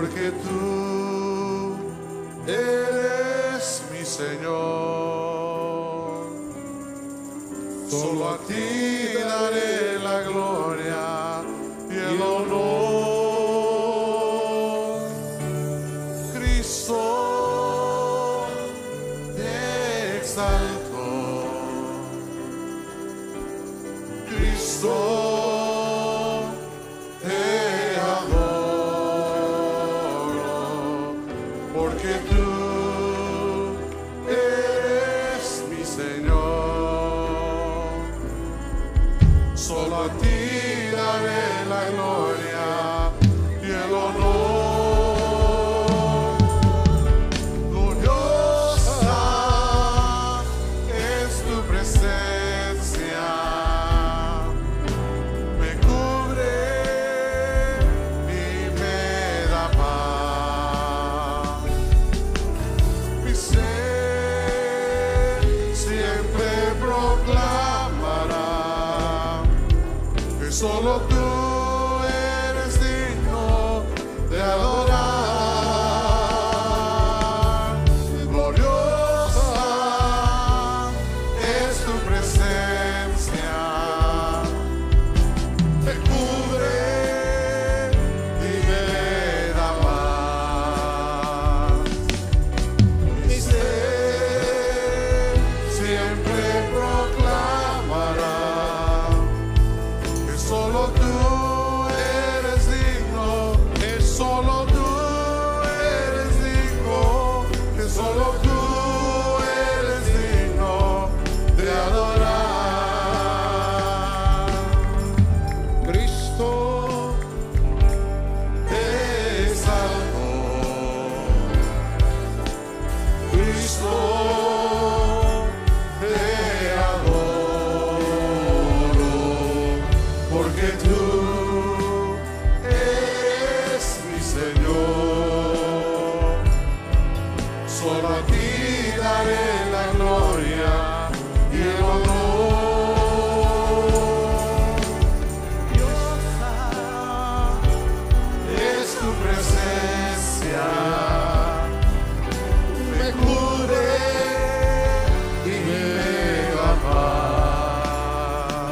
porque tú eres mi Señor. Solo a ti daré la gloria y el honor. Cristo, te exalto. Cristo, te adoro, porque tú eres mi Señor. Solo a ti daré la gloria y el honor. Gloriosa es tu presencia, me cubre y me da paz. Mi ser siempre proclamará que solo tú eres digno de adorar. Gloriosa es tu presencia, me cubre y me da paz. Mi ser siempre proclamará que solo tú eres digno, que solo tú eres digno, que solo tú eres digno de adorar. Cristo, te exalto. Cristo, te adoro, porque tú eres mi Señor. Solo a ti daré la gloria y el honor. Diosa es tu presencia, me cubre y me da paz.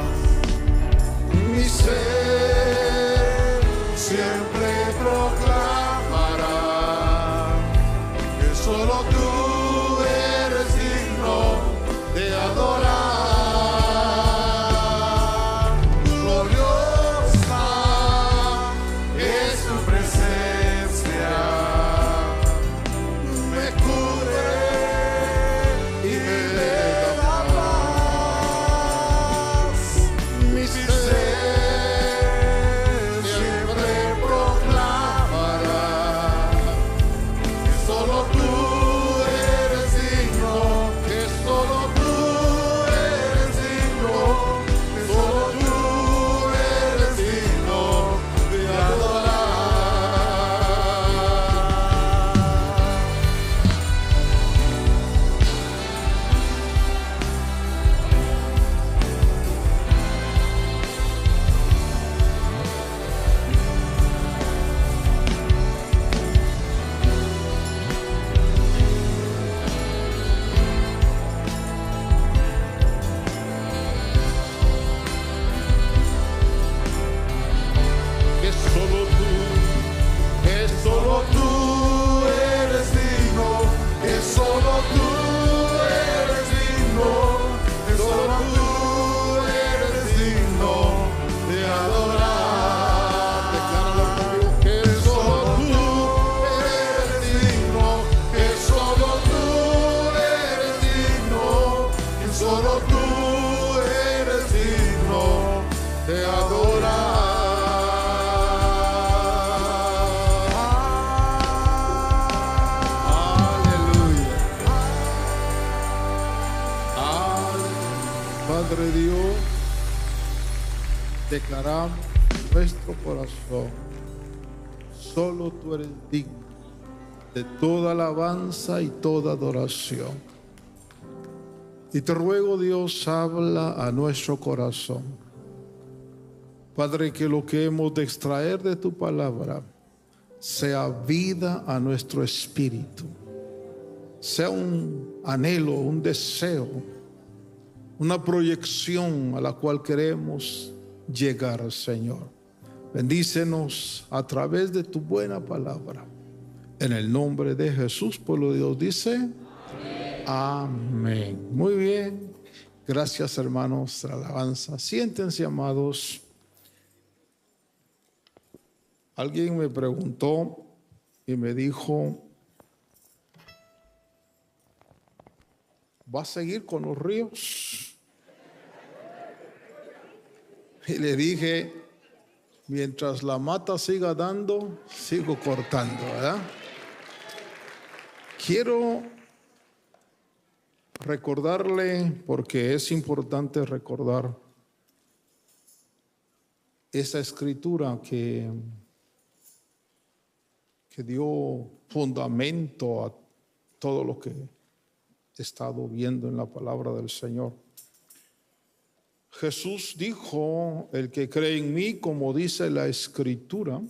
Mi ser siempre proclamará que solo tú eres digno de adorar. Gloriosa es tu presencia, me cubre y me da paz. Mi ser siempre proclamará que solo tú eres digno, que solo tú eres digno, que solo tú eres digno de adorar. Que solo tú eres digno, que solo tú eres digno, que solo tú eres digno de adorar. Decláralo conmigo, que solo tú eres digno, que solo tú eres digno, que solo tú eres digno de adorar. Padre Dios, declaramos en nuestro corazón, solo tú eres digno de toda alabanza y toda adoración. Y te ruego, Dios, habla a nuestro corazón. Padre, que lo que hemos de extraer de tu palabra sea vida a nuestro espíritu, sea un anhelo, un deseo, una proyección a la cual queremos llegar, Señor. Bendícenos a través de tu buena palabra. En el nombre de Jesús, pueblo de Dios dice amén. Muy bien. Gracias, hermanos de la alabanza. Siéntense, amados. Alguien me preguntó y me dijo, ¿va a seguir con los ríos? Y le dije, mientras la mata siga dando, sigo cortando, ¿verdad? Quiero recordarle, porque es importante recordar esa escritura que dio fundamento a todo lo que he estado viendo en la palabra del Señor. Jesús dijo, el que cree en mí, como dice la escritura,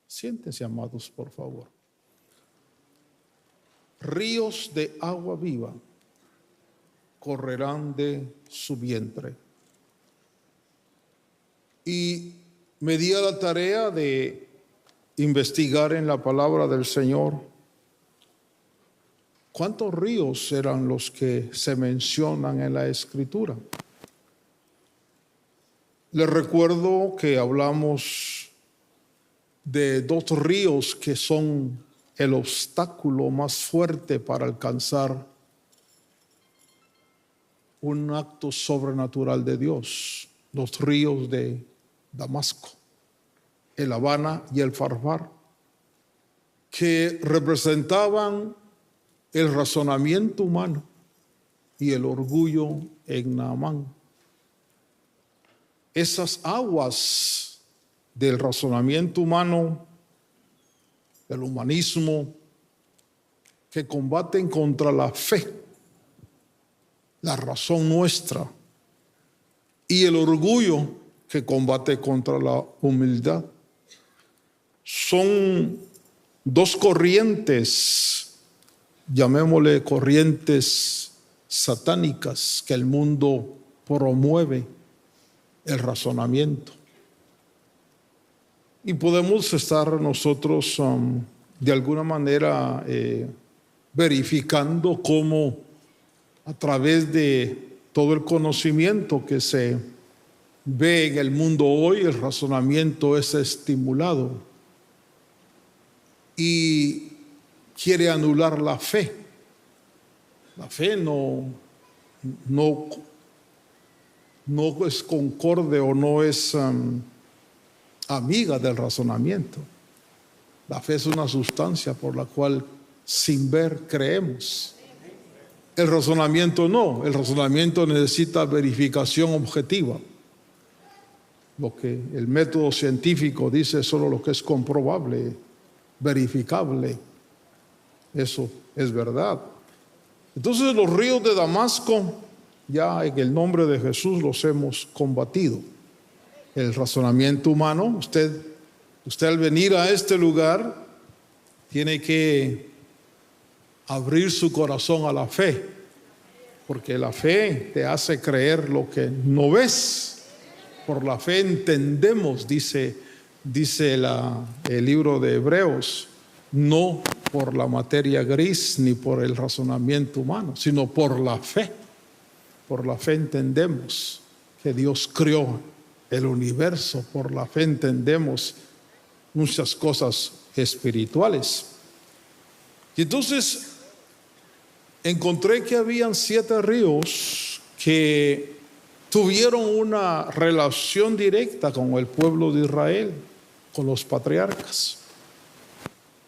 siéntense, amados, por favor, ríos de agua viva correrán de su vientre. Y me di a la tarea de investigar en la palabra del Señor cuántos ríos eran los que se mencionan en la escritura. Les recuerdo que hablamos de dos ríos que son el obstáculo más fuerte para alcanzar un acto sobrenatural de Dios. Los ríos de Damasco, el Habana y el Farfar, que representaban el razonamiento humano y el orgullo en Naamán. Esas aguas del razonamiento humano, del humanismo, que combaten contra la fe, la razón nuestra, y el orgullo que combate contra la humildad. Son dos corrientes, llamémosle corrientes satánicas, que el mundo promueve el razonamiento. Y podemos estar nosotros de alguna manera verificando cómo a través de todo el conocimiento que se ve en el mundo hoy, el razonamiento es estimulado y quiere anular la fe. La fe no es concorde o no es amiga del razonamiento. La fe es una sustancia por la cual sin ver creemos. El razonamiento no, el razonamiento necesita verificación objetiva. Lo que el método científico dice es solo lo que es comprobable, verificable. Eso es verdad. Entonces los ríos de Damasco, ya en el nombre de Jesús los hemos combatido. El razonamiento humano, usted al venir a este lugar tiene que abrir su corazón a la fe, porque la fe te hace creer lo que no ves. Por la fe entendemos, dice el libro de Hebreos, no por la materia gris ni por el razonamiento humano, sino por la fe. Por la fe entendemos que Dios creó el universo, por la fe entendemos muchas cosas espirituales. Y entonces encontré que habían 7 ríos que tuvieron una relación directa con el pueblo de Israel, con los patriarcas.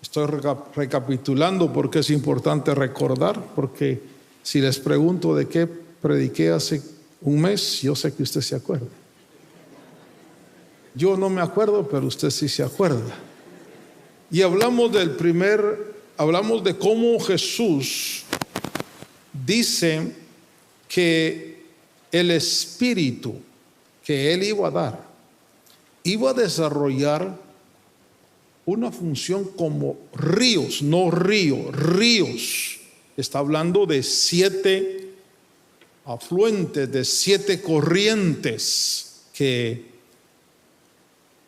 Estoy recapitulando porque es importante recordar, porque si les pregunto de qué prediqué hace un mes, yo sé que usted se acuerda. Yo no me acuerdo, pero usted sí se acuerda. Y hablamos de cómo Jesús dice que el espíritu que él iba a dar iba a desarrollar una función como ríos, no río, ríos. Está hablando de 7 afluentes, de 7 corrientes que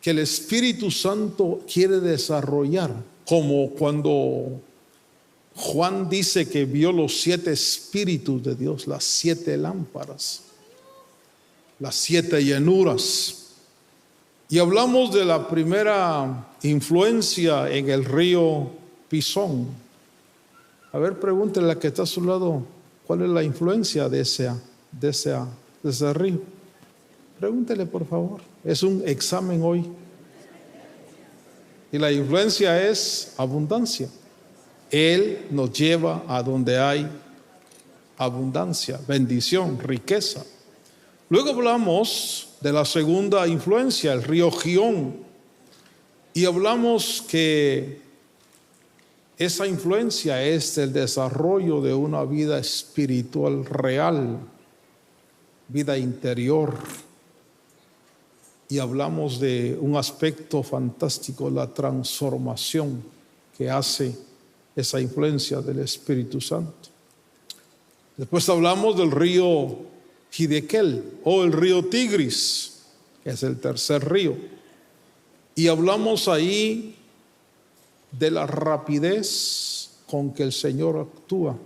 el Espíritu Santo quiere desarrollar, como cuando Juan dice que vio los 7 espíritus de Dios, las 7 lámparas, las 7 llenuras. Y hablamos de la primera influencia en el río Pisón. A ver, pregúntele a la que está a su lado, ¿cuál es la influencia de ese río? Pregúntele, por favor. Es un examen hoy. Y la influencia es abundancia. Él nos lleva a donde hay abundancia, bendición, riqueza. Luego hablamos de la segunda influencia, el río Gihón. Y hablamos que esa influencia es el desarrollo de una vida espiritual real, vida interior. Y hablamos de un aspecto fantástico, la transformación que hace esa influencia del Espíritu Santo. Después hablamos del río Hiddekel o el río Tigris, que es el tercer río. Y hablamos ahí de la rapidez con que el Señor actúa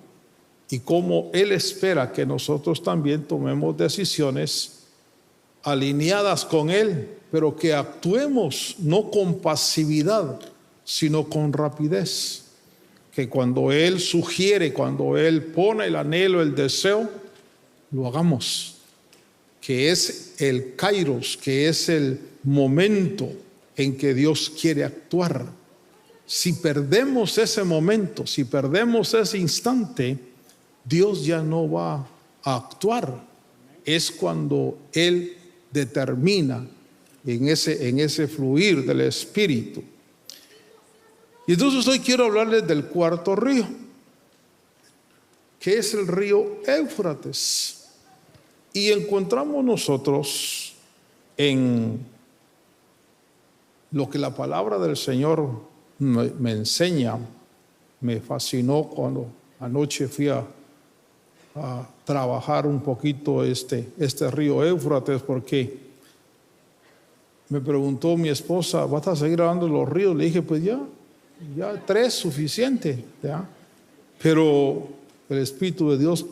y cómo Él espera que nosotros también tomemos decisiones alineadas con Él, pero que actuemos no con pasividad, sino con rapidez. Que cuando Él sugiere, cuando Él pone el anhelo, el deseo, lo hagamos. Que es el kairos, que es el momento en que Dios quiere actuar. Si perdemos ese momento, si perdemos ese instante, Dios ya no va a actuar. Es cuando Él determina en ese fluir del Espíritu. Y entonces hoy quiero hablarles del cuarto río, que es el río Éufrates. Y encontramos nosotros en lo que la palabra del Señor me enseña. Me fascinó cuando anoche fui a trabajar un poquito este río Éufrates, porque me preguntó mi esposa, ¿vas a seguir hablando de los ríos? Le dije, pues ya 3 suficiente, ¿ya? Pero el Espíritu de Dios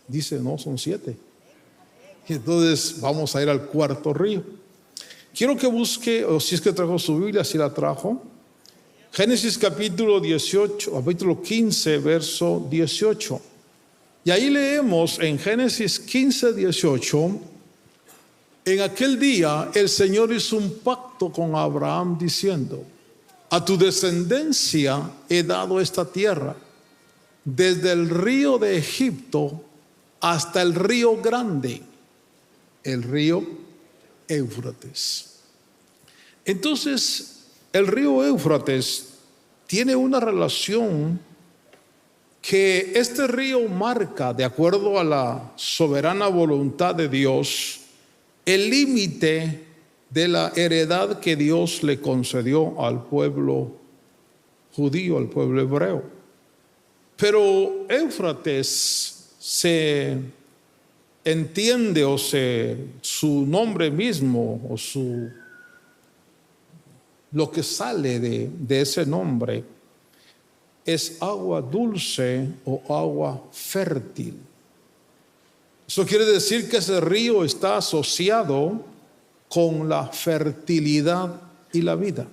dice, no, son 7. Entonces vamos a ir al cuarto río. Quiero que busque, o si es que trajo su Biblia, si la trajo, Génesis capítulo 15, verso 18. Y ahí leemos en Génesis 15, 18, en aquel día el Señor hizo un pacto con Abraham diciendo, a tu descendencia he dado esta tierra, desde el río de Egipto hasta el río grande, el río Éufrates. Entonces, el río Éufrates tiene una relación que este río marca, de acuerdo a la soberana voluntad de Dios, el límite de la heredad que Dios le concedió al pueblo judío, al pueblo hebreo. Pero Éufrates se entiende, su nombre mismo, lo que sale de ese nombre, es agua dulce o agua fértil. Eso quiere decir que ese río está asociado con la fertilidad y la vida.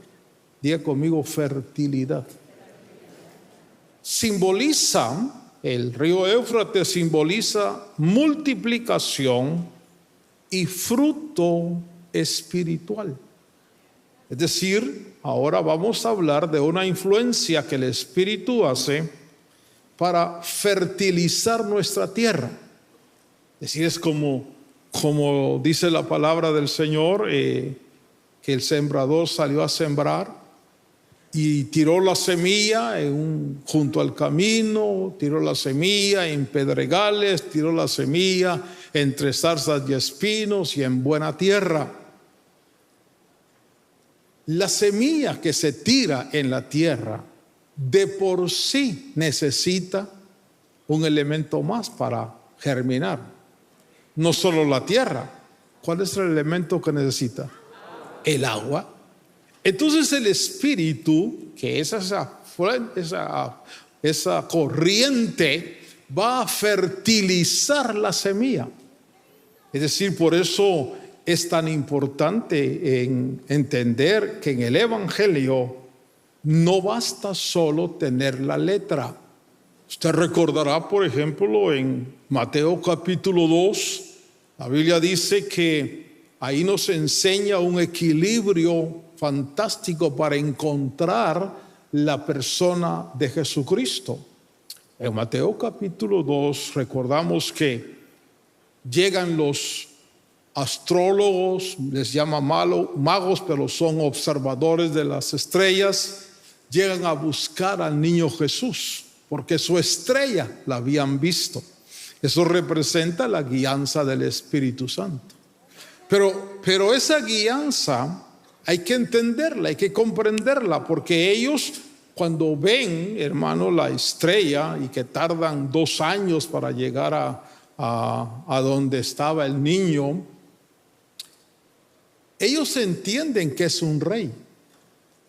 Diga conmigo, fertilidad. El río Éufrates simboliza multiplicación y fruto espiritual. Es decir, ahora vamos a hablar de una influencia que el Espíritu hace para fertilizar nuestra tierra. Es decir, es como dice la palabra del Señor, que el sembrador salió a sembrar y tiró la semilla junto al camino, tiró la semilla en pedregales, tiró la semilla entre zarzas y espinos y en buena tierra. La semilla que se tira en la tierra de por sí necesita un elemento más para germinar. No solo la tierra. ¿Cuál es el elemento que necesita? El agua. Entonces el Espíritu, que es esa corriente, va a fertilizar la semilla. Es decir, por eso es tan importante en entender que en el Evangelio no basta solo tener la letra. Usted recordará, por ejemplo, en Mateo capítulo 2, la Biblia dice que ahí nos enseña un equilibrio fantástico para encontrar la persona de Jesucristo. En Mateo capítulo 2 recordamos que llegan los astrólogos, les llaman magos, pero son observadores de las estrellas, llegan a buscar al niño Jesús, porque su estrella la habían visto. Eso representa la guianza del Espíritu Santo. Pero esa guianza hay que entenderla, hay que comprenderla, porque ellos cuando ven, hermano, la estrella y que tardan 2 años para llegar a donde estaba el niño, ellos entienden que es un rey.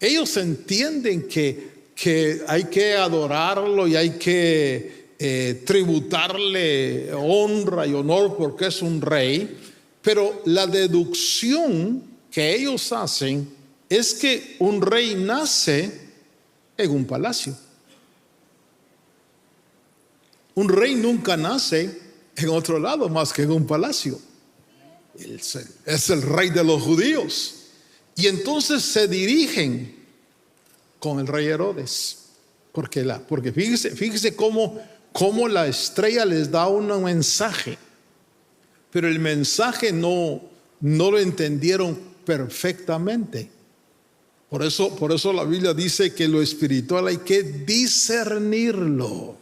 Ellos entienden que hay que adorarlo y hay que tributarle honra y honor porque es un rey. Pero la deducción que ellos hacen es que un rey nace en un palacio. Un rey nunca nace en otro lado más que en un palacio. Es el rey de los judíos. Y entonces se dirigen con el rey Herodes. Porque fíjese cómo la estrella les da un mensaje. Pero el mensaje no lo entendieron perfectamente. Por eso la Biblia dice que lo espiritual hay que discernirlo.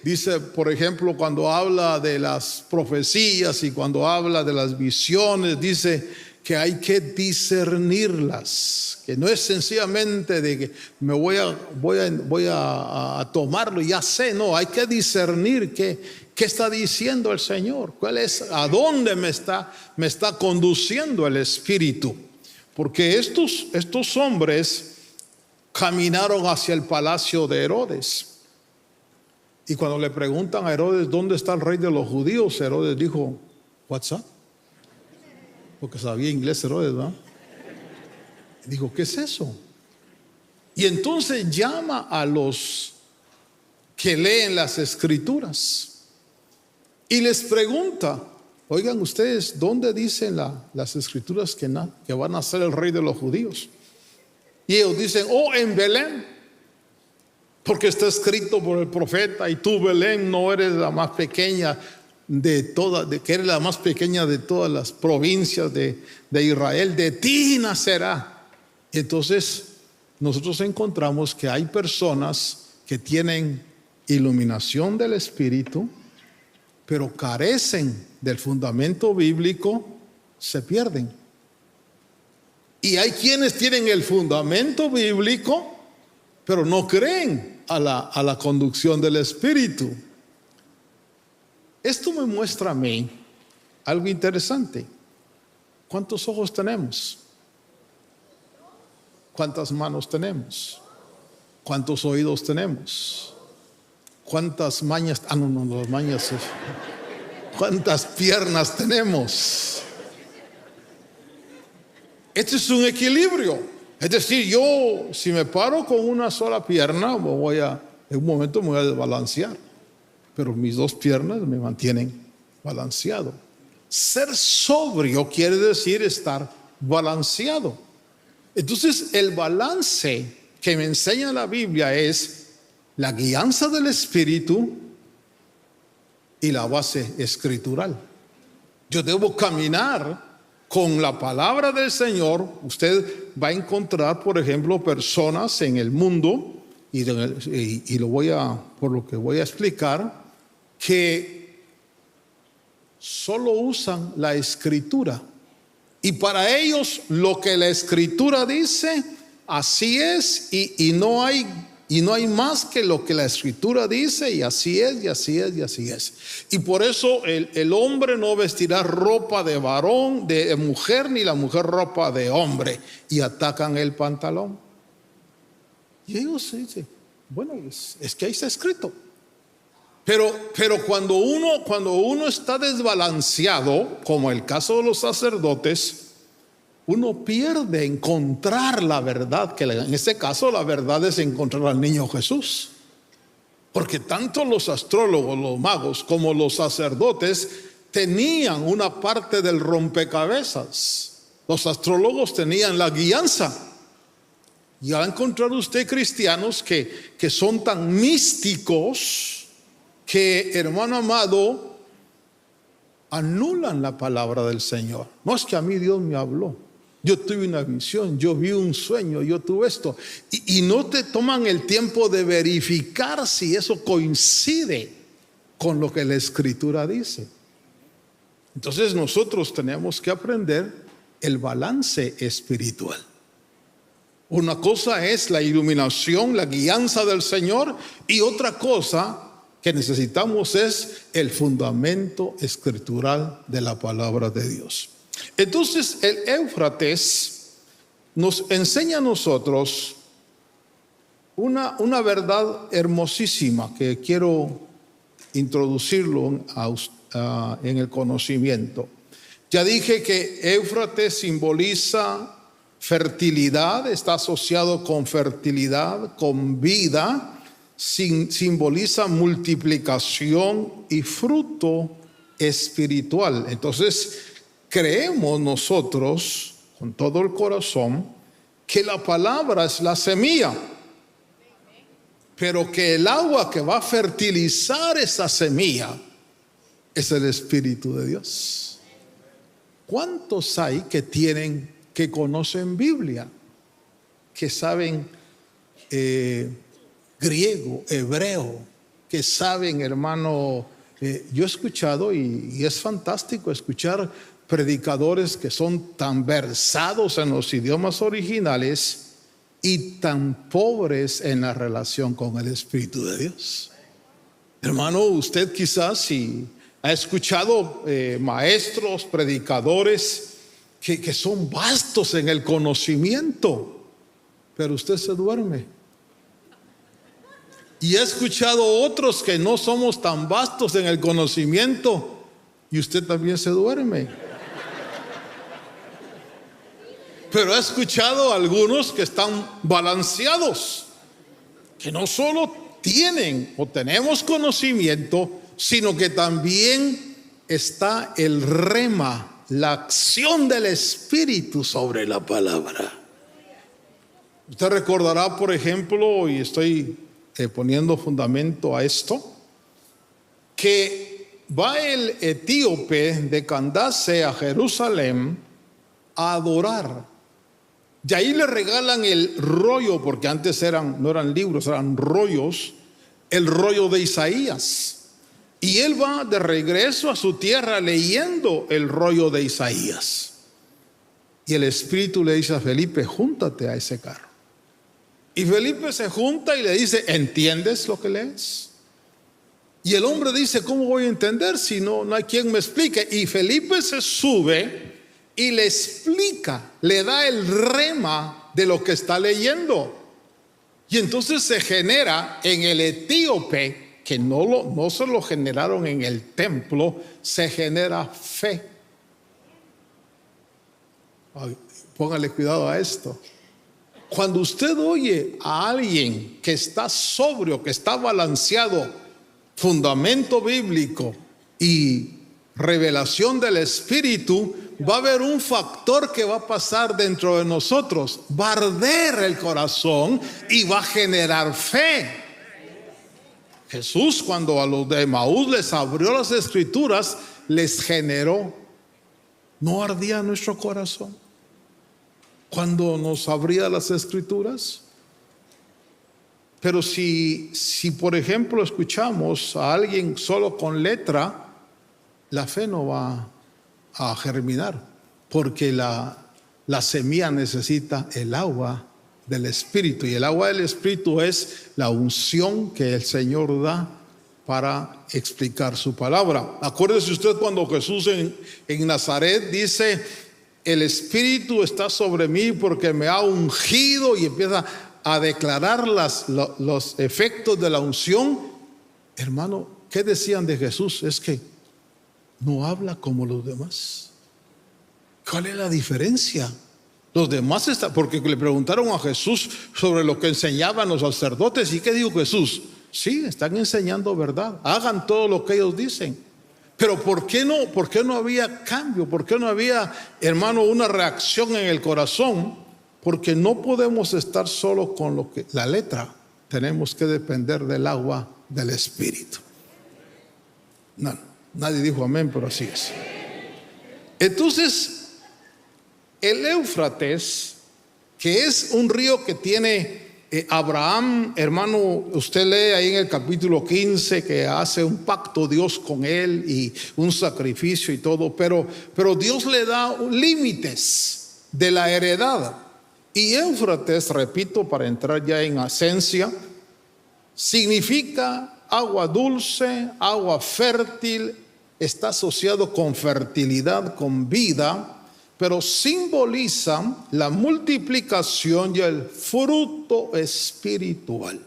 Dice, por ejemplo, cuando habla de las profecías y cuando habla de las visiones, dice que hay que discernirlas, que no es sencillamente de que me voy a tomarlo y ya sé, no, hay que discernir qué está diciendo el Señor, a dónde me está conduciendo el Espíritu. Porque estos hombres caminaron hacia el palacio de Herodes. Y cuando le preguntan a Herodes, ¿dónde está el rey de los judíos? Herodes dijo, "What's up?" Porque sabía inglés Herodes, ¿verdad? Dijo, ¿qué es eso? Y entonces llama a los que leen las escrituras y les pregunta, oigan ustedes, ¿dónde dicen las escrituras que van a ser el rey de los judíos? Y ellos dicen, en Belén, porque está escrito por el profeta, y tú, Belén, no eres la más pequeña que eres la más pequeña de todas las provincias de Israel, de ti nacerá. Y entonces nosotros encontramos que hay personas que tienen iluminación del Espíritu, pero carecen del fundamento bíblico, se pierden. Y hay quienes tienen el fundamento bíblico, pero no creen a la conducción del Espíritu. Esto me muestra a mí algo interesante. ¿Cuántos ojos tenemos? ¿Cuántas manos tenemos? ¿Cuántos oídos tenemos? ¿Cuántas mañas? Las mañas. ¿Cuántas piernas tenemos? Este es un equilibrio. Es decir, yo si me paro con una sola pierna, en un momento me voy a desbalancear. Pero mis 2 piernas me mantienen balanceado. Ser sobrio quiere decir estar balanceado. Entonces, el balance que me enseña la Biblia es la guianza del Espíritu y la base escritural. Yo debo caminar con la palabra del Señor. Usted va a encontrar, por ejemplo, personas en el mundo, por lo que voy a explicar, que solo usan la escritura, Y para ellos lo que la Escritura dice, así es, y no hay más que lo que la Escritura dice, y así es, y así es, y así es. Y por eso el hombre no vestirá ropa de varón, de mujer, ni la mujer ropa de hombre, y atacan el pantalón. Y ellos dicen, bueno, es que ahí está escrito. Pero cuando uno está desbalanceado, como el caso de los sacerdotes, uno pierde encontrar la verdad, que en este caso la verdad es encontrar al niño Jesús. Porque tanto los astrólogos, los magos, como los sacerdotes tenían una parte del rompecabezas. Los astrólogos tenían la guianza. Y va a encontrar usted cristianos que son tan místicos que, hermano amado, anulan la palabra del Señor. No es que a mí Dios me habló, yo tuve una visión, yo vi un sueño, yo tuve esto, y no te toman el tiempo de verificar si eso coincide con lo que la Escritura dice. Entonces nosotros tenemos que aprender el balance espiritual. Una cosa es la iluminación, la guianza del Señor, y otra cosa que necesitamos es el fundamento escritural de la palabra de Dios. Entonces el Éufrates nos enseña a nosotros una verdad hermosísima que quiero introducirlo en el conocimiento. Ya dije que Éufrates simboliza fertilidad, está asociado con fertilidad, con vida. Simboliza multiplicación y fruto espiritual. Entonces creemos nosotros con todo el corazón que la palabra es la semilla, pero que el agua que va a fertilizar esa semilla es el Espíritu de Dios. ¿Cuántos hay que conocen Biblia, que saben griego, hebreo, que saben, hermano? Yo he escuchado, y es fantástico escuchar predicadores que son tan versados en los idiomas originales y tan pobres en la relación con el Espíritu de Dios. Hermano, usted quizás si ha escuchado maestros, predicadores que son vastos en el conocimiento, pero usted se duerme. Y he escuchado otros que no somos tan vastos en el conocimiento y usted también se duerme. Pero he escuchado a algunos que están balanceados, que no solo tienen o tenemos conocimiento, sino que también está el rema, la acción del Espíritu sobre la palabra. Usted recordará, por ejemplo, y estoy poniendo fundamento a esto, que va el etíope de Candace a Jerusalén a adorar. Y ahí le regalan el rollo, porque antes no eran libros, eran rollos, el rollo de Isaías. Y él va de regreso a su tierra leyendo el rollo de Isaías. Y el Espíritu le dice a Felipe: júntate a ese carro. Y Felipe se junta y le dice: ¿entiendes lo que lees? Y el hombre dice: ¿cómo voy a entender si no hay quien me explique? Y Felipe se sube y le explica, le da el rema de lo que está leyendo. Y entonces se genera en el etíope, que no se lo generaron en el templo, se genera fe. Ay, póngale cuidado a esto. Cuando usted oye a alguien que está sobrio, que está balanceado, fundamento bíblico y revelación del Espíritu, va a haber un factor que va a pasar dentro de nosotros. Va a arder el corazón y va a generar fe. Jesús, cuando a los de Emaús les abrió las Escrituras, les generó. ¿No ardía nuestro corazón cuando nos abría las Escrituras? Pero si por ejemplo escuchamos a alguien solo con letra, la fe no va a germinar. porque la semilla necesita el agua del Espíritu, y el agua del Espíritu es la unción que el Señor da para explicar su palabra. Acuérdese usted cuando Jesús en Nazaret dice: el Espíritu está sobre mí porque me ha ungido, y empieza a declarar los efectos de la unción. Hermano, ¿qué decían de Jesús? Es que no habla como los demás. ¿Cuál es la diferencia? Los demás porque le preguntaron a Jesús sobre lo que enseñaban los sacerdotes, ¿y qué dijo Jesús? Sí, están enseñando verdad, hagan todo lo que ellos dicen. Pero ¿por qué no había cambio? ¿Por qué no había, hermano, una reacción en el corazón? Porque no podemos estar solo con la letra. Tenemos que depender del agua del Espíritu. No, nadie dijo amén, pero así es. Entonces, el Éufrates, que es un río que tiene Abraham, hermano, usted lee ahí en el capítulo 15 que hace un pacto Dios con él y un sacrificio y todo, pero Dios le da límites de la heredad. Y Éufrates, repito, para entrar ya en esencia, significa agua dulce, agua fértil, está asociado con fertilidad, con vida, pero simboliza la multiplicación y el fruto espiritual.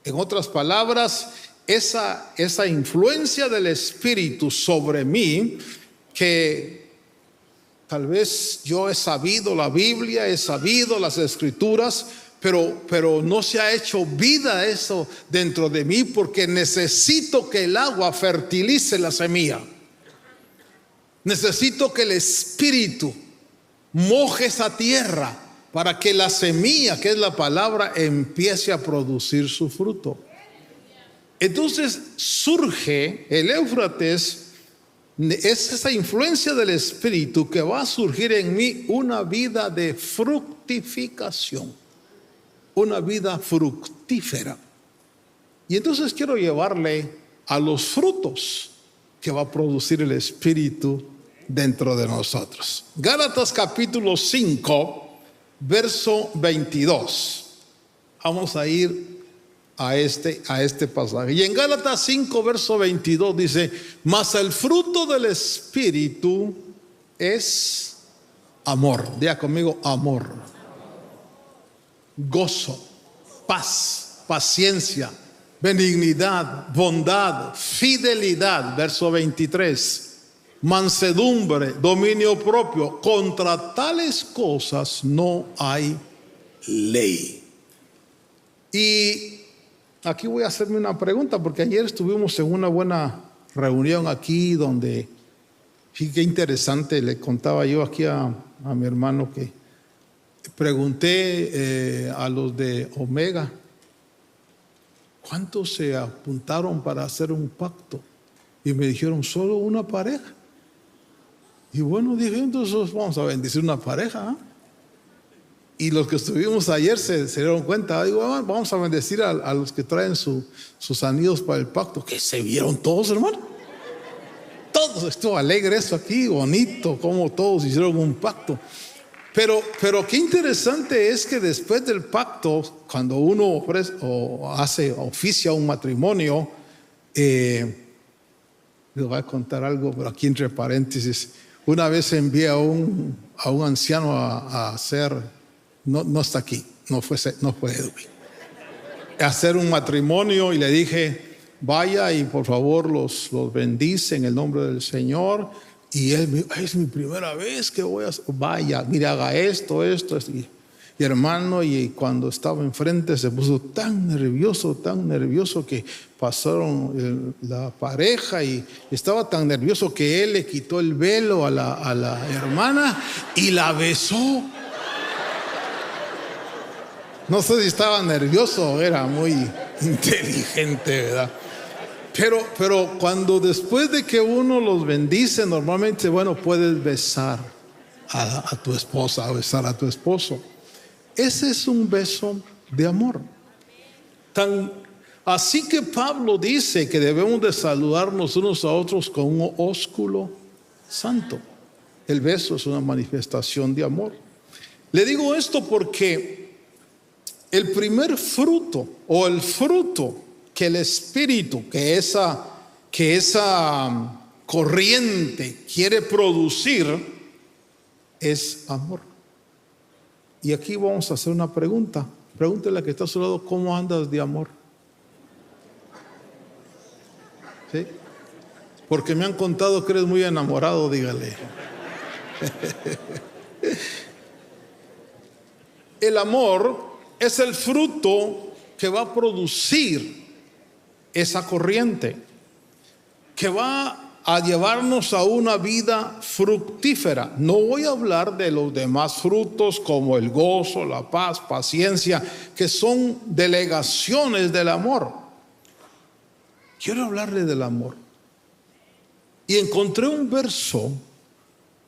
En otras palabras, esa influencia del Espíritu sobre mí, que tal vez yo he sabido la Biblia, he sabido las Escrituras, pero no se ha hecho vida eso dentro de mí, porque necesito que el agua fertilice la semilla. Necesito que el Espíritu moje esa tierra para que la semilla, que es la palabra, empiece a producir su fruto. Entonces surge el Éufrates, es esa influencia del Espíritu que va a surgir en mí una vida de fructificación, una vida fructífera. Y entonces quiero llevarle a los frutos que va a producir el Espíritu dentro de nosotros. Gálatas capítulo 5, verso 22. Vamos a ir a este pasaje. Y en Gálatas 5, verso 22 dice: mas el fruto del Espíritu es amor. Diga conmigo: amor, gozo, paz, paciencia, benignidad, bondad, fidelidad. Verso 23. Mansedumbre, dominio propio. Contra tales cosas no hay ley. Y aquí voy a hacerme una pregunta, porque ayer estuvimos en una buena reunión aquí donde, sí, qué interesante, le contaba yo aquí a mi hermano que pregunté a los de Omega, ¿cuántos se apuntaron para hacer un pacto? Y me dijeron, solo una pareja. Y bueno, dije, entonces vamos a bendecir una pareja, ¿eh? Y los que estuvimos ayer se dieron cuenta. Digo, vamos a bendecir a los que traen sus anillos para el pacto. Que se vieron todos, hermano. Todos, estuvo alegre eso aquí, bonito, como todos hicieron un pacto. Pero qué interesante es que después del pacto, cuando uno oficia un matrimonio, les voy a contar algo, pero aquí entre paréntesis. Una vez envié a un anciano a hacer, no está aquí, no fue Edwin, a hacer un matrimonio, y le dije, vaya y por favor los bendice en el nombre del Señor. Y él me dijo, es mi primera vez que voy a hacer. Vaya, mire, haga esto. Y hermano, y cuando estaba enfrente se puso tan nervioso que pasaron la pareja, y estaba tan nervioso que él le quitó el velo a la hermana y la besó. No sé si estaba nervioso, era muy inteligente, ¿verdad? Pero cuando después de que uno los bendice, normalmente, bueno, puedes besar a tu esposa, besar a tu esposo. Ese es un beso de amor. Así que Pablo dice que debemos de saludarnos unos a otros con un ósculo santo. El beso es una manifestación de amor. Le digo esto porque el primer fruto o el fruto que el Espíritu, que esa corriente quiere producir es amor. Y aquí vamos a hacer una pregunta. Pregúntele a que está a su lado, ¿cómo andas de amor? ¿Sí? Porque me han contado que eres muy enamorado, dígale. El amor es el fruto que va a producir esa corriente, que va a llevarnos a una vida fructífera. No voy a hablar de los demás frutos como el gozo, la paz, paciencia, que son delegaciones del amor. Quiero hablarle del amor. Y encontré un verso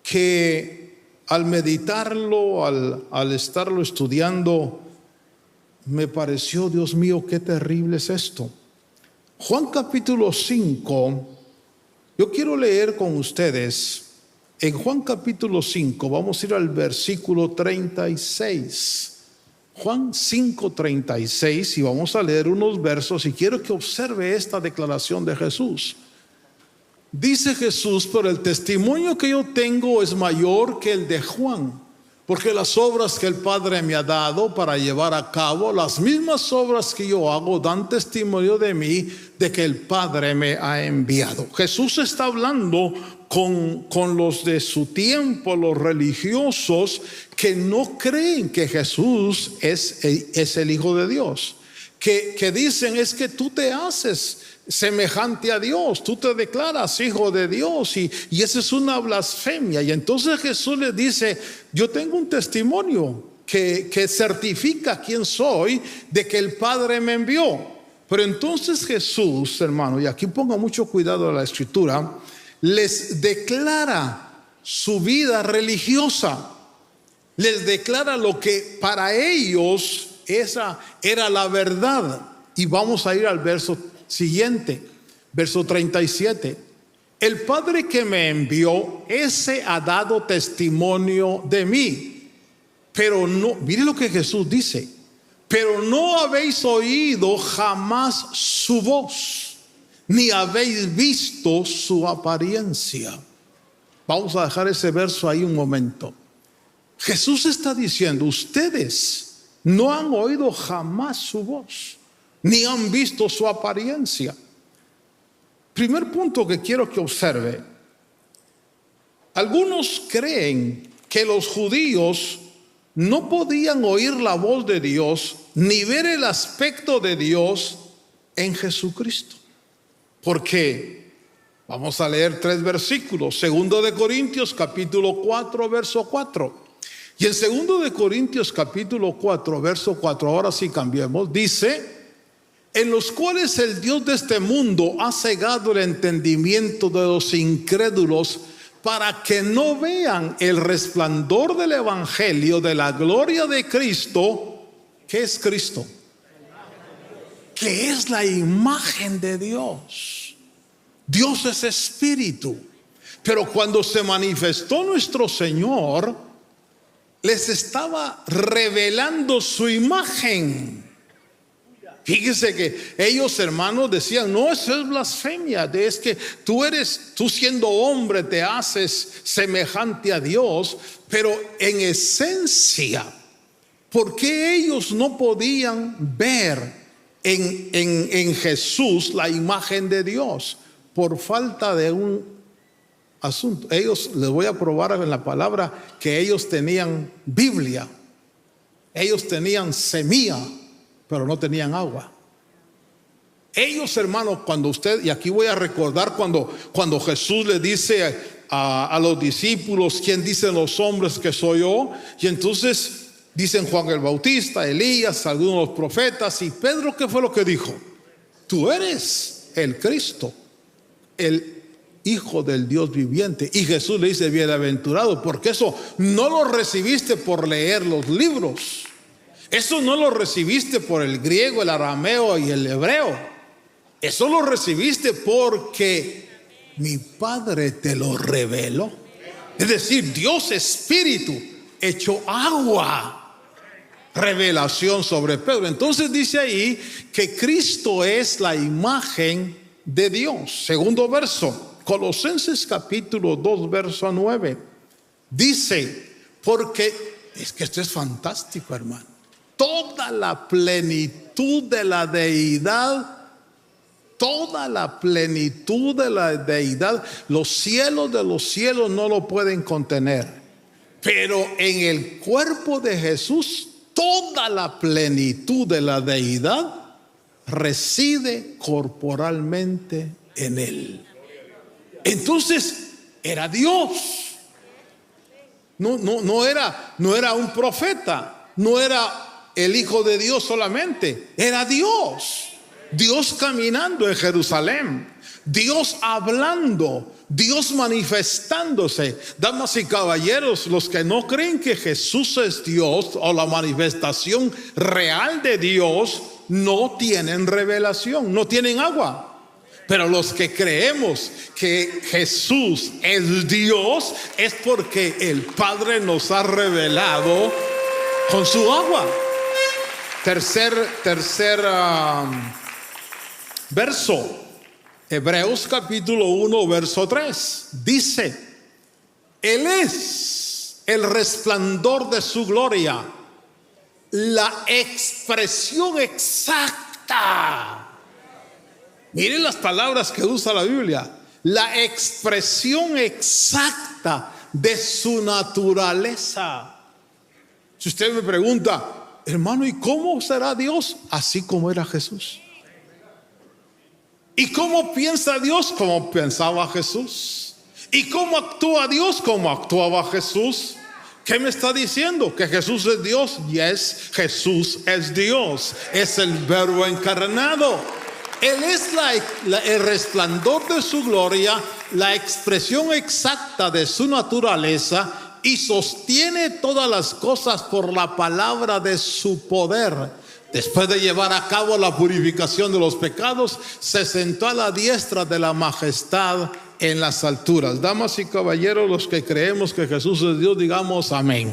que al meditarlo, al estarlo estudiando, me pareció, Dios mío, qué terrible es esto. Juan capítulo 5, yo quiero leer con ustedes, en Juan capítulo 5, vamos a ir al versículo 36. Juan 5:36, y vamos a leer unos versos, y quiero que observe esta declaración de Jesús. Dice Jesús: pero el testimonio que yo tengo es mayor que el de Juan, porque las obras que el Padre me ha dado para llevar a cabo, las mismas obras que yo hago, dan testimonio de mí, de que el Padre me ha enviado. Jesús está hablando con los de su tiempo, los religiosos, que no creen que Jesús es el Hijo de Dios, que dicen: es que tú te haces semejante a Dios, tú te declaras hijo de Dios, y esa es una blasfemia. Y entonces Jesús les dice: yo tengo un testimonio que certifica quién soy, de que el Padre me envió. Pero entonces Jesús, hermano, y aquí ponga mucho cuidado a la escritura, les declara su vida religiosa, les declara lo que para ellos esa era la verdad. Y vamos a ir al verso siguiente, verso 37. El Padre que me envió, ese ha dado testimonio de mí. Pero no, mire lo que Jesús dice: pero no habéis oído jamás su voz, ni habéis visto su apariencia. Vamos a dejar ese verso ahí un momento. Jesús está diciendo: ustedes no han oído jamás su voz, ni han visto su apariencia. Primer punto que quiero que observe: algunos creen que los judíos no podían oír la voz de Dios ni ver el aspecto de Dios en Jesucristo. Porque vamos a leer 3 versículos. 2 de Corintios capítulo 4 verso 4. Y en 2 de Corintios capítulo 4 verso 4, ahora sí cambiemos, dice: en los cuales el Dios de este mundo ha cegado el entendimiento de los incrédulos, para que no vean el resplandor del evangelio de la gloria de Cristo. ¿Qué es Cristo? Que es la imagen de Dios. Dios es espíritu, pero cuando se manifestó nuestro Señor, les estaba revelando su imagen. Fíjese que ellos, hermanos, decían: no, eso es blasfemia, es que tú siendo hombre te haces semejante a Dios. Pero en esencia, ¿por qué ellos no podían ver en Jesús la imagen de Dios? Por falta de un asunto. Ellos, les voy a probar en la palabra, que ellos tenían Biblia, ellos tenían semilla, pero no tenían agua. Ellos, hermanos, cuando usted, y aquí voy a recordar cuando Jesús le dice a los discípulos: ¿quién dicen los hombres que soy yo? Y entonces dicen Juan el Bautista, Elías, algunos de los profetas. Y Pedro, ¿qué fue lo que dijo? Tú eres el Cristo, el Hijo del Dios viviente. Y Jesús le dice: bienaventurado, porque eso no lo recibiste por leer los libros. Eso no lo recibiste por el griego, el arameo y el hebreo. Eso lo recibiste porque mi Padre te lo reveló. Es decir, Dios Espíritu hecho agua. Revelación sobre Pedro. Entonces dice ahí que Cristo es la imagen de Dios. Segundo verso, Colosenses capítulo 2, verso 9. Dice, porque es que esto es fantástico, hermano. Toda la plenitud de la deidad, los cielos de los cielos no lo pueden contener. Pero en el cuerpo de Jesús, toda la plenitud de la deidad reside corporalmente en él. Entonces era Dios. No era un profeta, no era el Hijo de Dios solamente, era Dios. Dios caminando en Jerusalén, Dios hablando, Dios manifestándose. Damas y caballeros, los que no creen que Jesús es Dios o la manifestación real de Dios, no tienen revelación, no tienen agua. Pero los que creemos que Jesús es Dios, es porque el Padre nos ha revelado con su agua. Tercer verso, Hebreos capítulo 1, verso 3. Dice, Él es el resplandor de su gloria, la expresión exacta. Miren las palabras que usa la Biblia. La expresión exacta de su naturaleza. Si usted me pregunta, hermano, ¿y cómo será Dios? Así como era Jesús. ¿Y cómo piensa Dios? Como pensaba Jesús. ¿Y cómo actúa Dios? Como actuaba Jesús. ¿Qué me está diciendo? ¿Que Jesús es Dios? Yes, Jesús es Dios. Es el Verbo encarnado. Él es el resplandor de su gloria, la expresión exacta de su naturaleza, y sostiene todas las cosas por la palabra de su poder. Después de llevar a cabo la purificación de los pecados, se sentó a la diestra de la majestad en las alturas. Damas y caballeros, los que creemos que Jesús es Dios, digamos amén.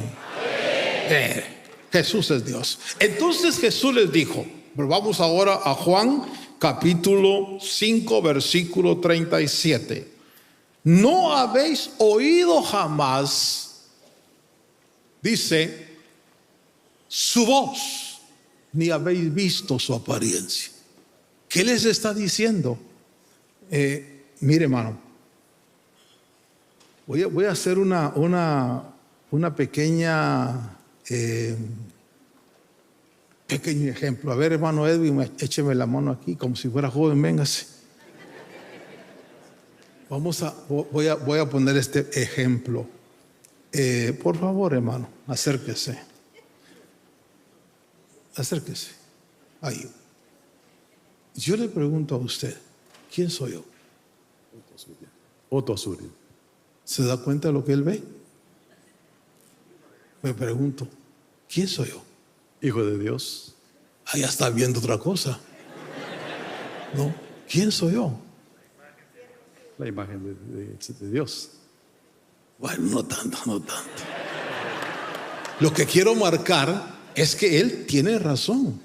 Jesús es Dios. Entonces Jesús les dijo, pero vamos ahora a Juan capítulo 5, versículo 37. No habéis oído jamás, dice, su voz, ni habéis visto su apariencia. ¿Qué les está diciendo? Mire, hermano, voy a hacer una pequeño ejemplo. A ver, hermano Edwin, écheme la mano aquí, como si fuera joven, véngase. Voy a poner este ejemplo. Por favor, hermano, acérquese. Ahí. Yo le pregunto a usted, ¿quién soy yo? Otto Azurio. ¿Se da cuenta de lo que él ve? Me pregunto, ¿quién soy yo? Hijo de Dios. Ya está viendo otra cosa. No, ¿quién soy yo? La imagen de Dios. Bueno, no tanto. Lo que quiero marcar es que él tiene razón.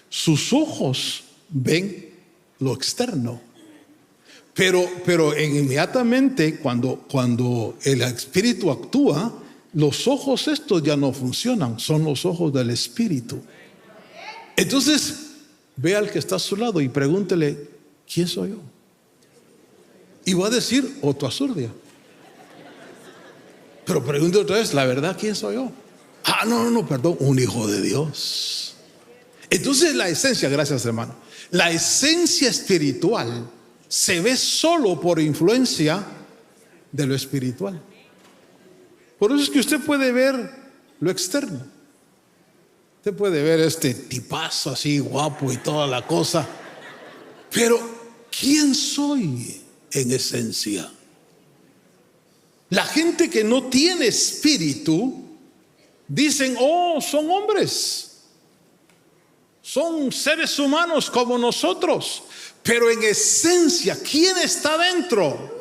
Sus ojos ven lo externo. Pero inmediatamente cuando el Espíritu actúa, los ojos estos ya no funcionan, son los ojos del Espíritu. Entonces, ve al que está a su lado y pregúntele, ¿quién soy yo? Y va a decir, Otto Azurdia. Pero pregunte otra vez, la verdad, ¿quién soy yo? No, perdón, un hijo de Dios. Entonces la esencia, gracias hermano, la esencia espiritual se ve solo por influencia de lo espiritual. Por eso es que usted puede ver lo externo. Usted puede ver este tipazo así guapo y toda la cosa. Pero ¿quién soy en esencia? La gente que no tiene espíritu dicen, son hombres, son seres humanos como nosotros. Pero en esencia, ¿quién está dentro?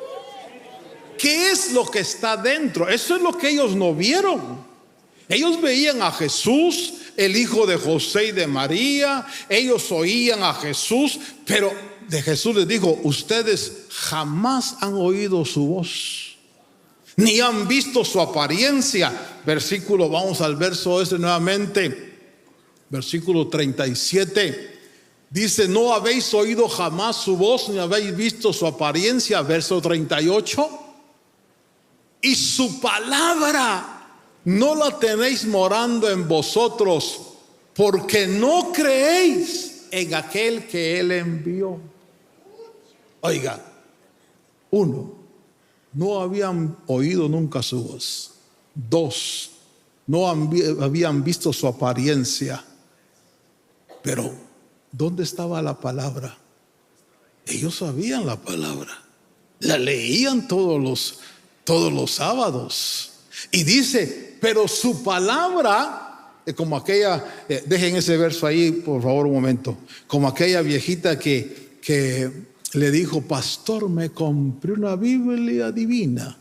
¿Qué es lo que está dentro? Eso es lo que ellos no vieron. Ellos veían a Jesús, el hijo de José y de María. Ellos oían a Jesús, pero de Jesús les dijo: ustedes jamás han oído su voz, ni han visto su apariencia. Versículo, vamos al verso ese nuevamente, versículo 37. Dice: no habéis oído jamás su voz, ni habéis visto su apariencia. Verso 38. Y su palabra no la tenéis morando en vosotros, porque no creéis en aquel que él envió. Oiga, uno, no habían oído nunca su voz. Dos, no habían visto su apariencia. Pero ¿dónde estaba la palabra? Ellos sabían la palabra, la leían todos los sábados. Y dice: pero su palabra, como aquella, dejen ese verso ahí por favor un momento, como aquella viejita que le dijo: pastor, me compré una Biblia divina,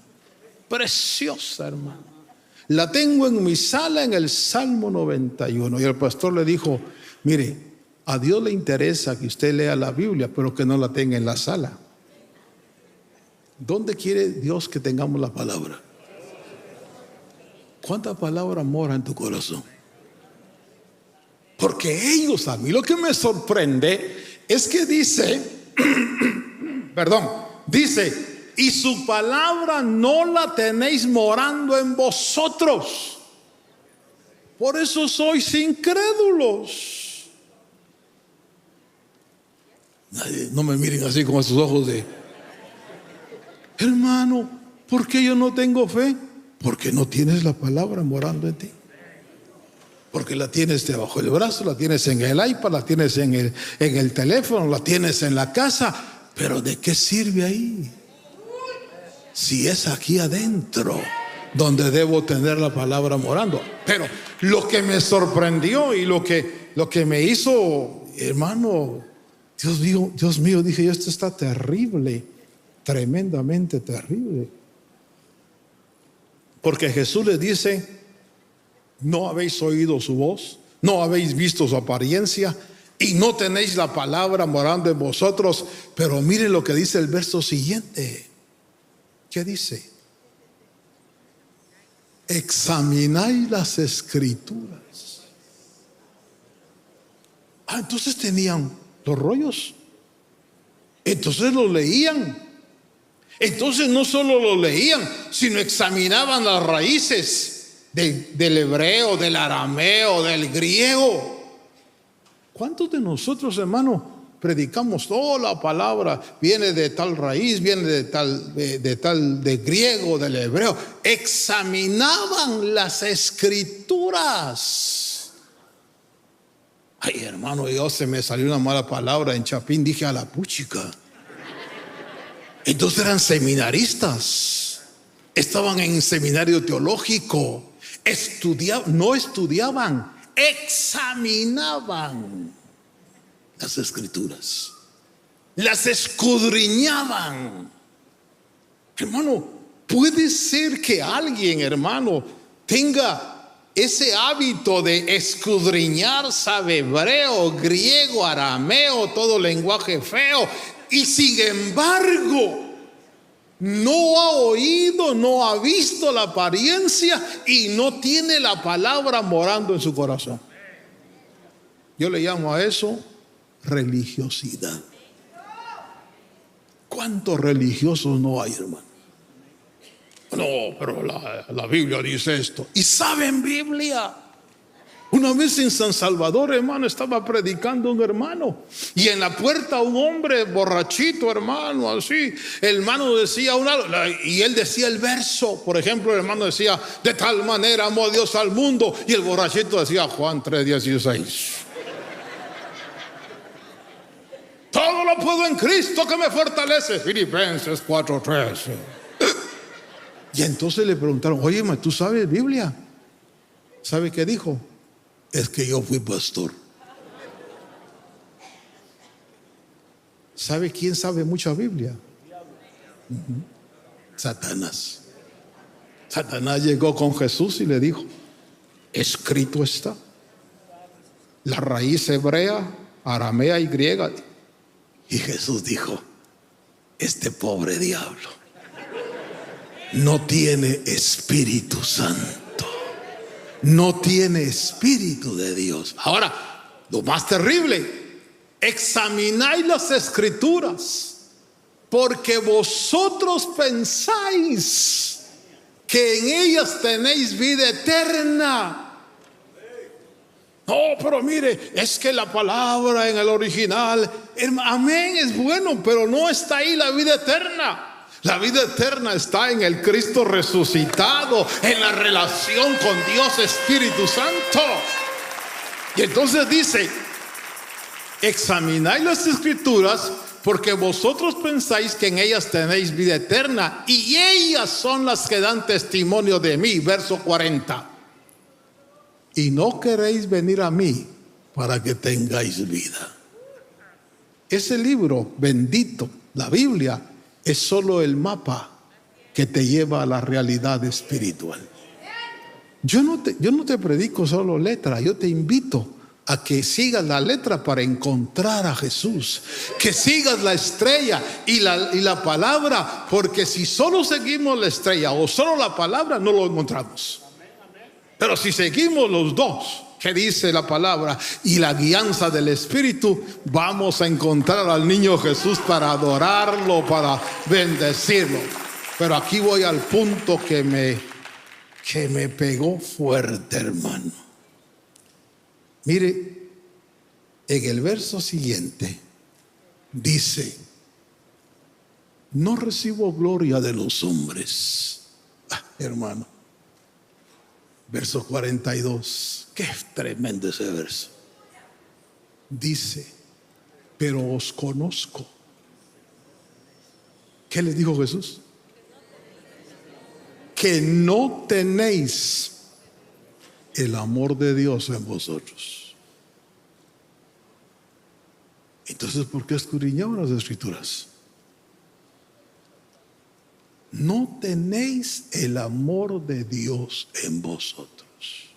preciosa, hermano, la tengo en mi sala en el Salmo 91. Y el pastor le dijo: mire, a Dios le interesa que usted lea la Biblia, pero que no la tenga en la sala. ¿Dónde quiere Dios que tengamos la palabra? ¿Cuánta palabra mora en tu corazón? Porque ellos, a mí lo que me sorprende es que dice, dice: y su palabra no la tenéis morando en vosotros, por eso sois incrédulos. No me miren así con esos ojos de: hermano, ¿por qué yo no tengo fe? Porque no tienes la palabra morando en ti. Porque la tienes debajo del brazo, la tienes en el iPad, la tienes en el teléfono, la tienes en la casa. Pero ¿de qué sirve ahí? Si es aquí adentro donde debo tener la palabra morando. Pero lo que me sorprendió y lo que me hizo, hermano, Dios mío, dije yo: esto está terrible, tremendamente terrible. Porque Jesús les dice: no habéis oído su voz, no habéis visto su apariencia, y no tenéis la palabra morando en vosotros. Pero miren lo que dice el verso siguiente. ¿Qué dice? Examináis las escrituras. Entonces tenían los rollos, entonces los leían. Entonces no solo lo leían, sino examinaban las raíces del hebreo, del arameo, del griego. ¿Cuántos de nosotros, hermano, predicamos toda la palabra? Viene de tal raíz, viene de griego, del hebreo. Examinaban las escrituras. Ay, hermano, yo se me salió una mala palabra en Chapín, dije: a la puchica. Entonces eran seminaristas, estaban en seminario teológico, no estudiaban, examinaban las escrituras, las escudriñaban. Hermano, puede ser que alguien, hermano, tenga ese hábito de escudriñar, sabe hebreo, griego, arameo, todo lenguaje feo, y sin embargo no ha oído, no ha visto la apariencia y no tiene la palabra morando en su corazón. Yo le llamo a eso religiosidad. ¿Cuántos religiosos no hay, hermano? No, pero la Biblia dice esto. ¿Y saben Biblia? Una vez en San Salvador, hermano, estaba predicando un hermano, y en la puerta un hombre borrachito, hermano, así. El hermano decía y él decía el verso. Por ejemplo, el hermano decía: de tal manera amó Dios al mundo. Y el borrachito decía Juan 3:16. Todo lo puedo en Cristo que me fortalece. Filipenses 4:13. Y entonces le preguntaron: oye, ¿tú sabes Biblia? ¿Sabe qué dijo? Es que yo fui pastor. ¿Sabe quién sabe mucha Biblia? Satanás. Satanás llegó con Jesús y le dijo: escrito está. La raíz hebrea, aramea y griega. Y Jesús dijo: este pobre diablo no tiene Espíritu Santo, no tiene Espíritu de Dios. Ahora, lo más terrible: examináis las Escrituras, porque vosotros pensáis que en ellas tenéis vida eterna. No, pero mire, es que la palabra en el original, amén, es bueno, pero no está ahí la vida eterna. La vida eterna está en el Cristo resucitado, en la relación con Dios Espíritu Santo. Y entonces dice: examináis las Escrituras, porque vosotros pensáis que en ellas tenéis vida eterna, y ellas son las que dan testimonio de mí. Verso 40. Y no queréis venir a mí para que tengáis vida. Ese libro bendito, la Biblia, es solo el mapa que te lleva a la realidad espiritual. Yo no te predico solo letra, yo te invito a que sigas la letra para encontrar a Jesús, que sigas la estrella y la palabra, porque si solo seguimos la estrella o solo la palabra, no lo encontramos. Pero si seguimos los dos, que dice la palabra, y la guianza del Espíritu, vamos a encontrar al niño Jesús para adorarlo, para bendecirlo. Pero aquí voy al punto que me pegó fuerte, hermano. Mire, en el verso siguiente dice: no recibo gloria de los hombres. Hermano, verso 42, qué tremendo ese verso. Dice: pero os conozco. ¿Qué les dijo Jesús? Que no tenéis el amor de Dios en vosotros. Entonces, ¿por qué escudriñaban las Escrituras? No tenéis el amor de Dios en vosotros.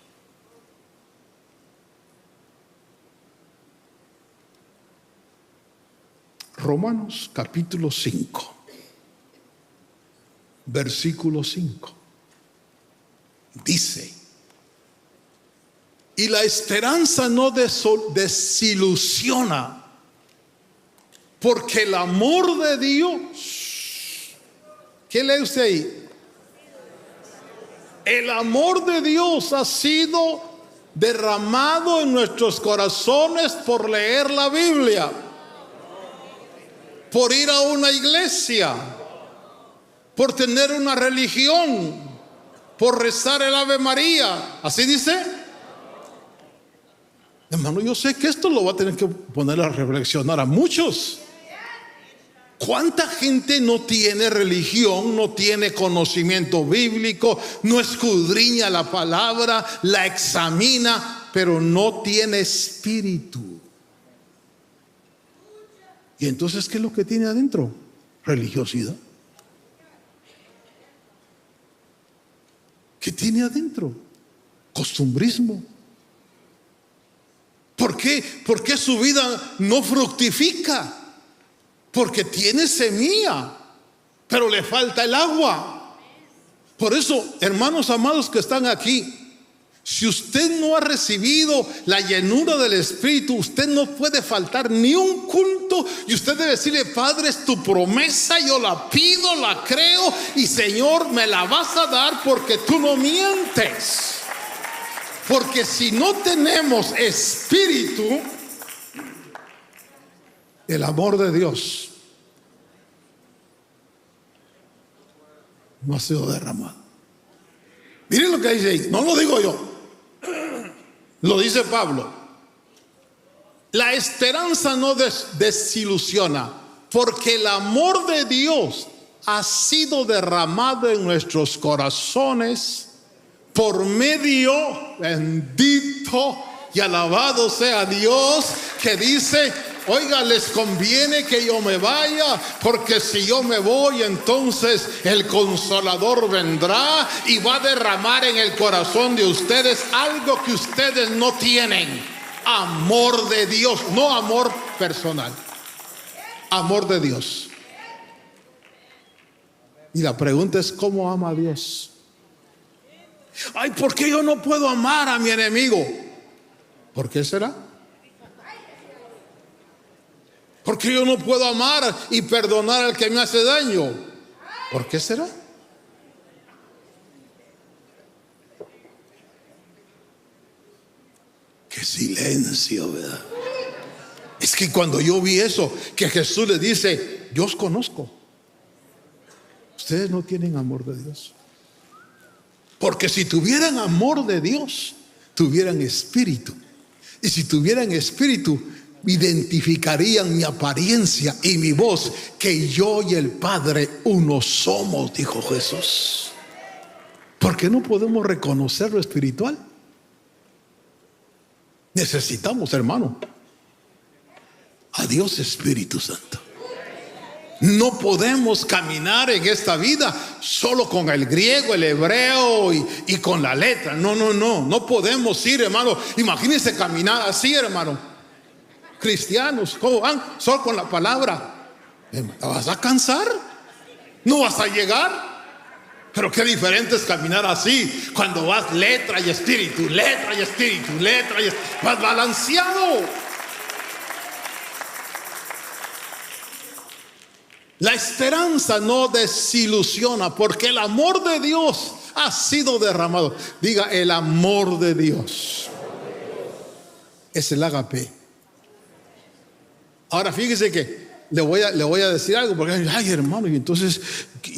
Romanos capítulo 5, versículo 5. Dice: y la esperanza no desilusiona, porque el amor de Dios, ¿qué lee usted ahí? El amor de Dios ha sido derramado en nuestros corazones por leer la Biblia, por ir a una iglesia, por tener una religión, por rezar el Ave María. ¿Así dice? Hermano, yo sé que esto lo va a tener que poner a reflexionar a muchos. ¿Cuánta gente no tiene religión, no tiene conocimiento bíblico, no escudriña la palabra, la examina, pero no tiene espíritu? Y entonces, ¿qué es lo que tiene adentro? Religiosidad. ¿Qué tiene adentro? Costumbrismo. ¿Por qué? ¿Por qué su vida no fructifica? Porque tiene semilla, pero le falta el agua. Por eso, hermanos amados que están aquí, si usted no ha recibido la llenura del Espíritu, usted no puede faltar ni un culto, y usted debe decirle: Padre, es tu promesa, yo la pido, la creo, y Señor, me la vas a dar porque tú no mientes. Porque si no tenemos espíritu, el amor de Dios no ha sido derramado. Miren lo que dice ahí, no lo digo yo, lo dice Pablo. La esperanza no desilusiona, porque el amor de Dios ha sido derramado en nuestros corazones por medio, bendito y alabado sea Dios, que dice Oiga, les conviene que yo me vaya, porque si yo me voy, entonces el Consolador vendrá y va a derramar en el corazón de ustedes algo que ustedes no tienen: amor de Dios, no amor personal, amor de Dios. Y la pregunta es: ¿cómo ama a Dios? Ay, ¿por qué yo no puedo amar a mi enemigo? ¿Por qué será? ¿Por qué yo no puedo amar y perdonar al que me hace daño? ¿Por qué será? Qué silencio, ¿verdad? Es que cuando yo vi eso, que Jesús les dice: yo os conozco, ustedes no tienen amor de Dios. Porque si tuvieran amor de Dios, tuvieran espíritu. Y si tuvieran espíritu, identificarían mi apariencia y mi voz, que yo y el Padre uno somos, dijo Jesús. ¿Por qué no podemos reconocer lo espiritual? Necesitamos, hermano, a Dios Espíritu Santo. No podemos caminar en esta vida solo con el griego, el hebreo y con la letra. No podemos ir, hermano. Imagínense caminar así, hermano. Cristianos, ¿cómo van? Solo con la palabra. ¿Vas a cansar? ¿No vas a llegar? Pero qué diferente es caminar así, cuando vas letra y espíritu, letra y espíritu, letra y espíritu. Vas balanceado. La esperanza no desilusiona, porque el amor de Dios ha sido derramado. Diga: el amor de Dios. Es el ágape. Ahora fíjese que le voy a decir algo, porque ay, hermano, y entonces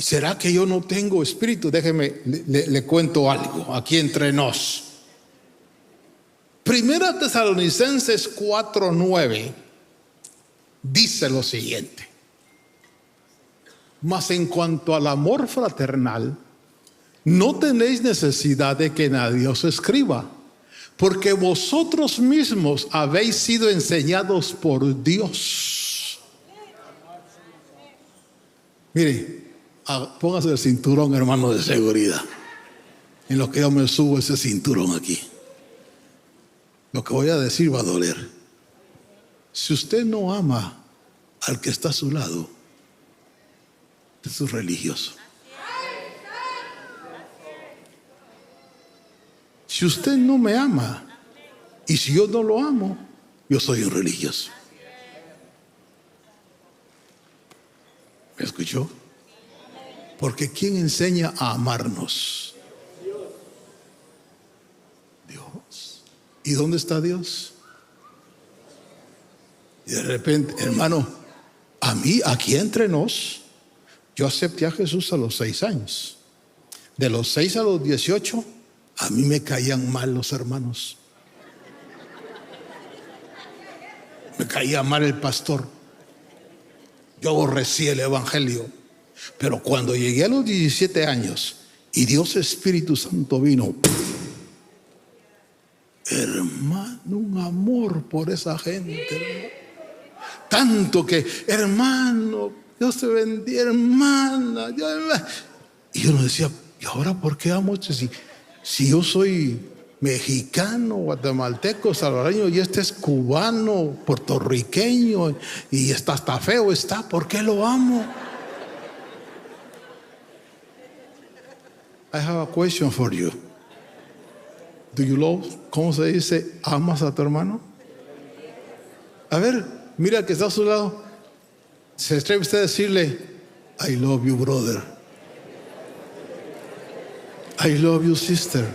¿será que yo no tengo espíritu? Déjeme, le cuento algo aquí entre nos. Primera Tesalonicenses 4:9 dice lo siguiente: mas en cuanto al amor fraternal, no tenéis necesidad de que nadie os escriba, porque vosotros mismos habéis sido enseñados por Dios. Mire, póngase el cinturón, hermano, de seguridad. En lo que yo me subo ese cinturón aquí, lo que voy a decir va a doler. Si usted no ama al que está a su lado, es un religioso. Si usted no me ama, y si yo no lo amo, yo soy un religioso. ¿Me escuchó? Porque ¿quién enseña a amarnos? Dios. ¿Y dónde está Dios? Y de repente, hermano, a mí, aquí entre nos, yo acepté a Jesús a los 6 años. De los 6 a los 18, a mí me caían mal los hermanos. Me caía mal el pastor. Yo aborrecí el evangelio. Pero cuando llegué a los 17 años y Dios Espíritu Santo vino, hermano, un amor por esa gente, hermano. Tanto que, hermano, Dios te bendiga, hermana. Y yo no decía: ¿y ahora por qué amo esto? Si yo soy mexicano, guatemalteco, salvadoreño, y este es cubano, puertorriqueño, y está hasta feo, ¿por qué lo amo? I have a question for you. Do you love? ¿Cómo se dice? ¿Amas a tu hermano? A ver, mira al que está a su lado. ¿Se atreve usted a decirle: I love you, brother? I love you, sister.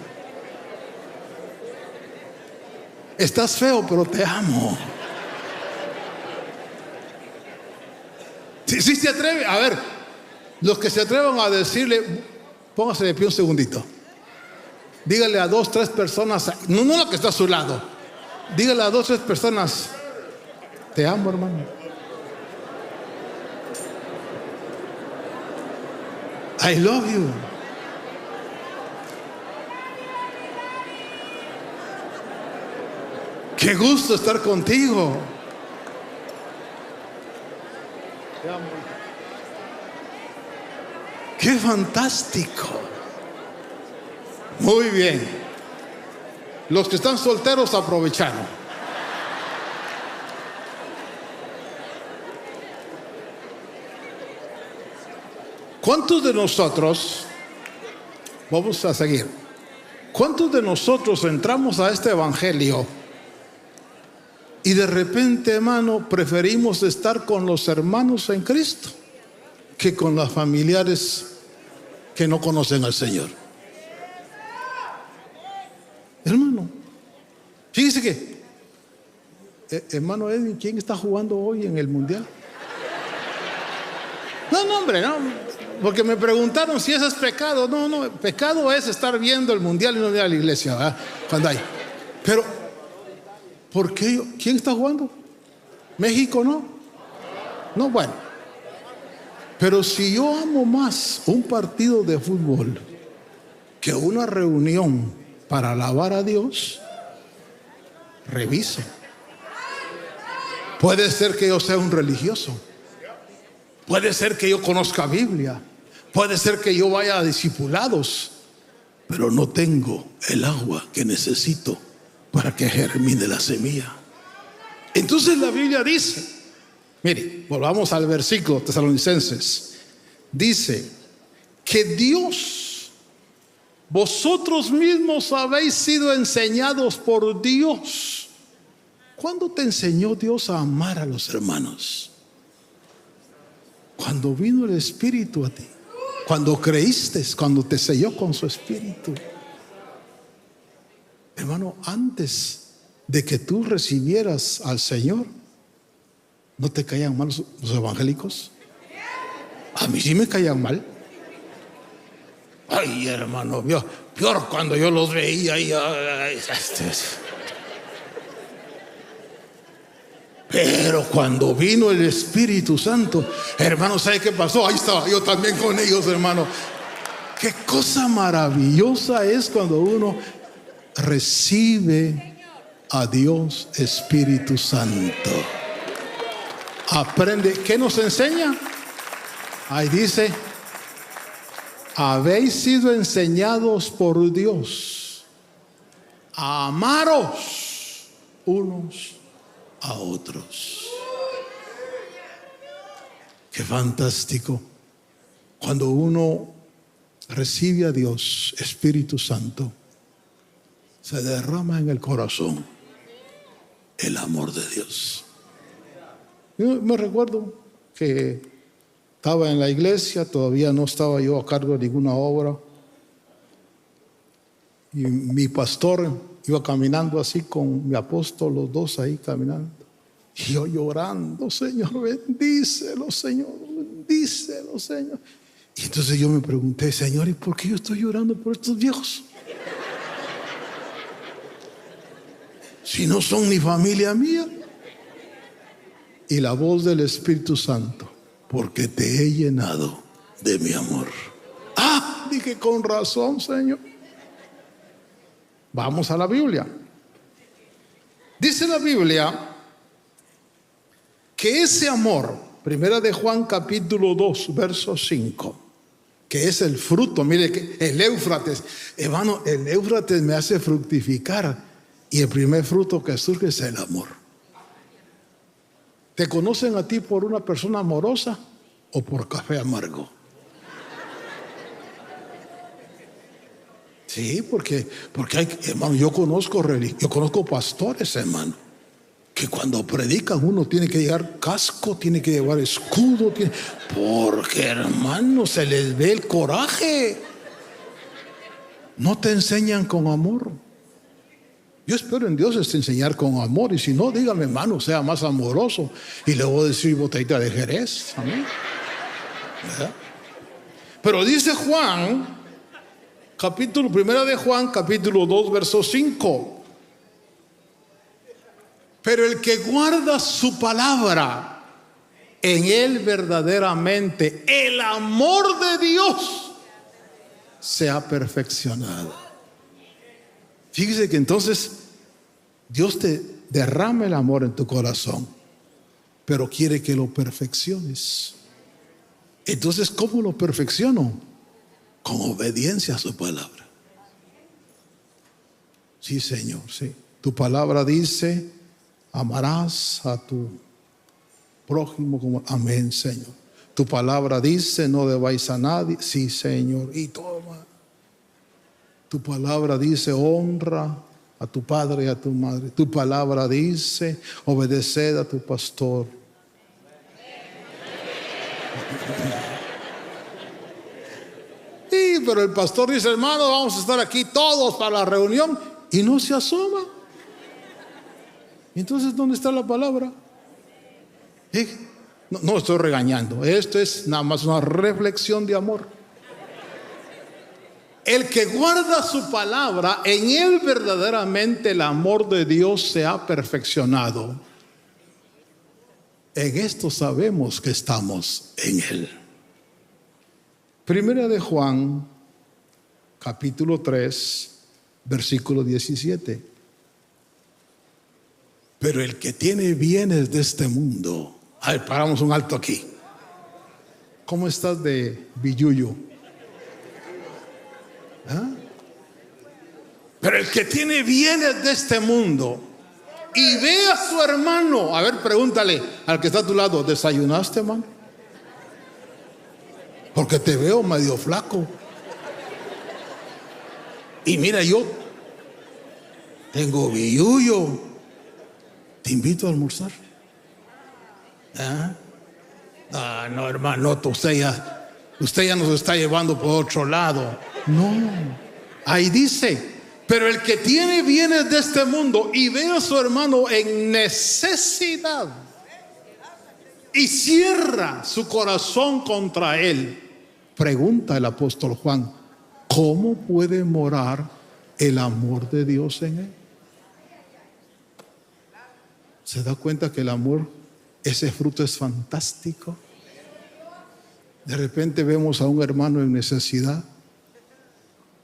Estás feo, pero te amo. Si se atreve, a ver, los que se atrevan a decirle, póngase de pie un segundito. Dígale a 2, 3 personas, no la que está a su lado. Dígale a 2, 3 personas: te amo, hermano. I love you. Qué gusto estar contigo. ¡Qué fantástico! Muy bien. Los que están solteros aprovecharon. ¿Cuántos de nosotros, vamos a seguir, cuántos de nosotros entramos a este evangelio y de repente, hermano, preferimos estar con los hermanos en Cristo que con los familiares que no conocen al Señor? Hermano, fíjese que, hermano Edwin, ¿quién está jugando hoy en el mundial? No, hombre, no, porque me preguntaron si eso es pecado. No, pecado es estar viendo el mundial y no ir a la iglesia, ¿verdad? Cuando hay. Pero, ¿por qué? ¿Quién está jugando? ¿México no? No, bueno. Pero si yo amo más un partido de fútbol que una reunión para alabar a Dios, reviso. Puede ser que yo sea un religioso. Puede ser que yo conozca Biblia. Puede ser que yo vaya a discipulados. Pero no tengo el agua que necesito para que germine la semilla. Entonces la Biblia dice, mire, volvamos al versículo Tesalonicenses. Dice que Dios, vosotros mismos habéis sido enseñados por Dios. ¿Cuándo te enseñó Dios a amar a los hermanos? Cuando vino el Espíritu a ti. Cuando creíste, cuando te selló con su Espíritu. Hermano, antes de que tú recibieras al Señor, ¿no te caían mal los evangélicos? A mí sí me caían mal. Ay, hermano, peor cuando yo los veía. Pero cuando vino el Espíritu Santo, hermano, ¿sabe qué pasó? Ahí estaba yo también con ellos, hermano. Qué cosa maravillosa es cuando uno recibe a Dios Espíritu Santo. Aprende. ¿Qué nos enseña? Ahí dice, habéis sido enseñados por Dios a amaros unos a otros. Qué fantástico cuando uno recibe a Dios Espíritu Santo, se derrama en el corazón el amor de Dios. Yo me recuerdo que estaba en la iglesia, todavía no estaba yo a cargo de ninguna obra, y mi pastor iba caminando así con mi apóstol, los dos ahí caminando. Y yo llorando, Señor, bendícelo, Señor, bendícelo, Señor. Y entonces yo me pregunté, Señor, ¿y por qué yo estoy llorando por estos viejos? Si no son ni familia mía. Y la voz del Espíritu Santo, porque te he llenado de mi amor. Ah, dije, con razón, Señor. Vamos a la Biblia. Dice la Biblia que ese amor, primera de Juan capítulo 2, verso 5, que es el fruto, mire que el Éufrates, hermano, el Éufrates me hace fructificar y el primer fruto que surge es el amor. ¿Te conocen a ti por una persona amorosa o por café amargo? Sí, porque hay, hermano, yo conozco pastores, hermano, que cuando predican uno tiene que llevar casco, tiene que llevar escudo, porque, hermano, se les ve el coraje. No te enseñan con amor. Yo espero en Dios es enseñar con amor, y si no, dígame, hermano, sea más amoroso y le voy a decir botellita de Jerez. Amén. ¿Verdad? Pero dice Juan, primera de Juan, capítulo 2, verso 5. Pero el que guarda su palabra, en él verdaderamente el amor de Dios se ha perfeccionado. Fíjese que entonces Dios te derrama el amor en tu corazón, pero quiere que lo perfecciones. Entonces, ¿cómo lo perfecciono? Con obediencia a su palabra. Sí, Señor, sí. Tu palabra dice, amarás a tu prójimo como... Amén, Señor. Tu palabra dice, no debáis a nadie. Sí, Señor. Y toma. Tu palabra dice, honra a tu padre y a tu madre. Tu palabra dice, obedeced a tu pastor. Sí, pero el pastor dice, hermano, vamos a estar aquí todos para la reunión, y no se asoma. Entonces, ¿dónde está la palabra? No estoy regañando, esto es nada más una reflexión de amor. El que guarda su palabra, en él verdaderamente el amor de Dios se ha perfeccionado. En esto sabemos que estamos en él. Primera de Juan, capítulo 3, versículo 17. Pero el que tiene bienes de este mundo... Ay, paramos un alto aquí. ¿Cómo estás de billuyo? ¿Ah? Pero el que tiene bienes de este mundo y ve a su hermano, a ver, pregúntale al que está a tu lado, ¿desayunaste, hermano? Porque te veo medio flaco. Y mira, yo tengo billuyo. Te invito a almorzar. ¿Ah? Ah, no, hermano, usted ya nos está llevando por otro lado. No, ahí dice, pero el que tiene bienes de este mundo y ve a su hermano en necesidad y cierra su corazón contra él, pregunta el apóstol Juan, ¿cómo puede morar el amor de Dios en él? ¿Se da cuenta que el amor, ese fruto es fantástico? De repente vemos a un hermano en necesidad.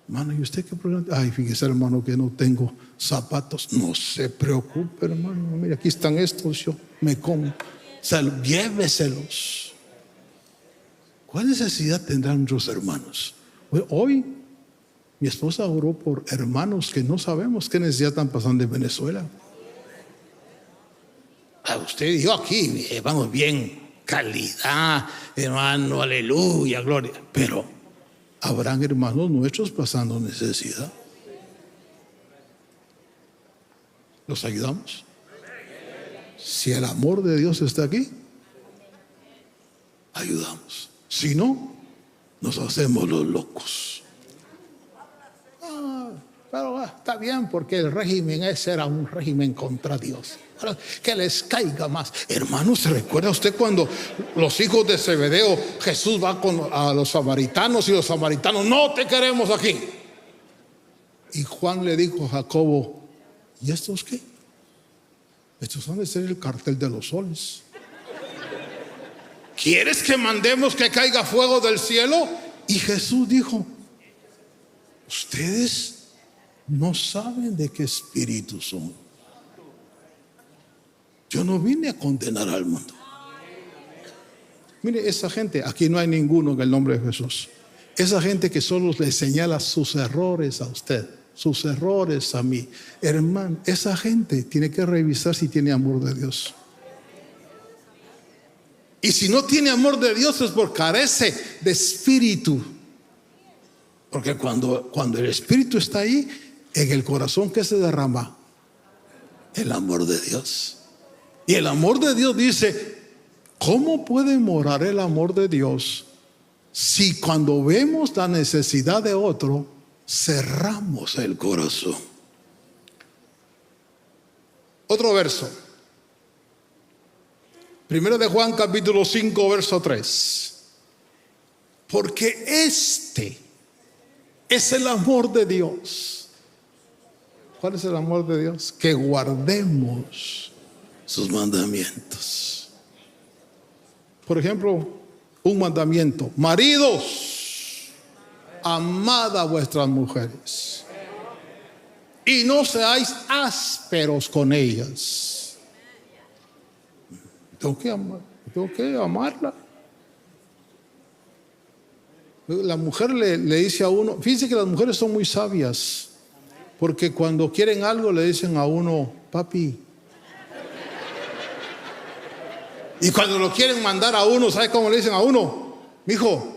Hermano, ¿y usted qué problema? Ay, fíjese, hermano, que no tengo zapatos. No se preocupe, hermano. Mira, aquí están estos, yo me como. Lléveselos. ¿Cuál necesidad tendrán nuestros hermanos? Hoy mi esposa oró por hermanos que no sabemos qué necesidad están pasando en Venezuela. Usted dijo aquí, vamos bien, calidad, hermano, aleluya, gloria. Pero habrán hermanos nuestros pasando necesidad. ¿Los ayudamos? Si el amor de Dios está aquí, ayudamos. Si no, nos hacemos los locos. Pero está bien, porque el régimen ese era un régimen contra Dios. Que les caiga más. Hermano, ¿se recuerda usted cuando los hijos de Zebedeo, Jesús va a los samaritanos y los samaritanos, no te queremos aquí? Y Juan le dijo a Jacobo, ¿y estos qué? Estos han de ser el cartel de los soles. ¿Quieres que mandemos que caiga fuego del cielo? Y Jesús dijo, ustedes no saben de qué espíritu son. Yo no vine a condenar al mundo. Mire, esa gente, aquí no hay ninguno en el nombre de Jesús. Esa gente que solo le señala sus errores a usted, sus errores a mí. Hermano, esa gente tiene que revisar si tiene amor de Dios. Y si no tiene amor de Dios es porque carece de espíritu. Porque cuando el espíritu está ahí, en el corazón, ¿qué se derrama? El amor de Dios. Y el amor de Dios dice, ¿cómo puede morar el amor de Dios si cuando vemos la necesidad de otro, cerramos el corazón? Otro verso. Primero de Juan, capítulo 5, verso 3. Porque este es el amor de Dios. ¿Cuál es el amor de Dios? Que guardemos sus mandamientos. Por ejemplo, un mandamiento: maridos, amad a vuestras mujeres y no seáis ásperos con ellas. tengo que amarla. La mujer le dice a uno, fíjense que las mujeres son muy sabias, porque cuando quieren algo le dicen a uno, papi. Y cuando lo quieren mandar a uno, ¿sabe cómo le dicen a uno? Mijo.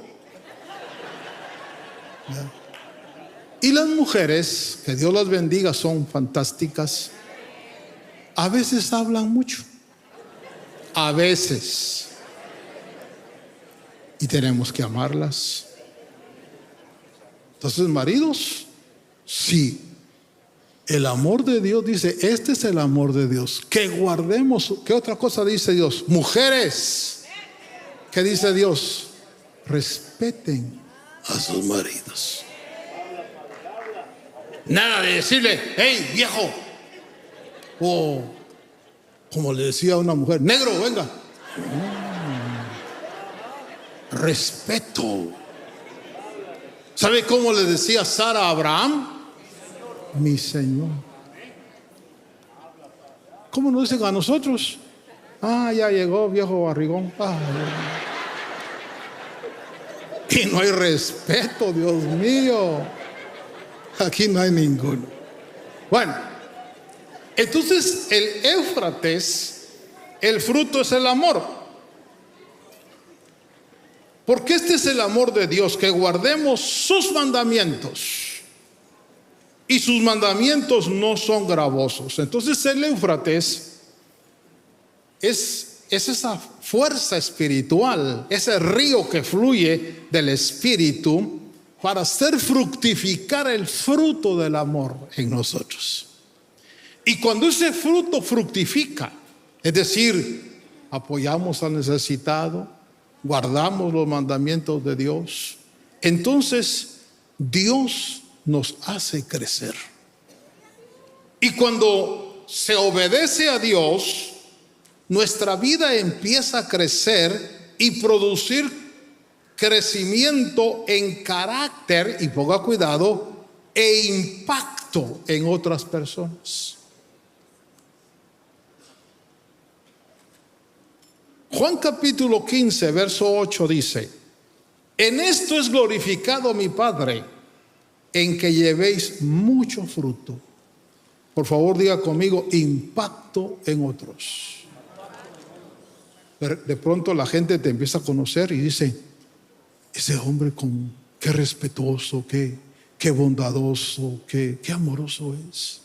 Y las mujeres, que Dios las bendiga, son fantásticas. A veces hablan mucho. A veces. Y tenemos que amarlas. Entonces, maridos, sí. El amor de Dios dice, este es el amor de Dios. Que guardemos. ¿Qué otra cosa dice Dios? Mujeres. ¿Qué dice Dios? Respeten a sus maridos. Nada de decirle, hey, viejo. O como le decía a una mujer, negro, venga. Respeto. ¿Sabe cómo le decía Sara a Abraham? Mi Señor. ¿Cómo nos dicen a nosotros? Ah, ya llegó, viejo barrigón. Y no hay respeto, Dios mío. Aquí no hay ninguno. Bueno, entonces el Éufrates, el fruto es el amor. Porque este es el amor de Dios, que guardemos sus mandamientos. Y sus mandamientos no son gravosos. Entonces el Éufrates es esa fuerza espiritual, ese río que fluye del Espíritu para hacer fructificar el fruto del amor en nosotros. Y cuando ese fruto fructifica, es decir, apoyamos al necesitado, guardamos los mandamientos de Dios, entonces Dios nos hace crecer. Y cuando se obedece a Dios, nuestra vida empieza a crecer y producir crecimiento en carácter, y ponga cuidado, e impacto en otras personas. Juan capítulo 15, verso 8 dice: en esto es glorificado mi Padre, en que llevéis mucho fruto. Por favor, diga conmigo, impacto en otros. De pronto la gente te empieza a conocer y dice: ese hombre qué respetuoso, qué bondadoso, qué amoroso es.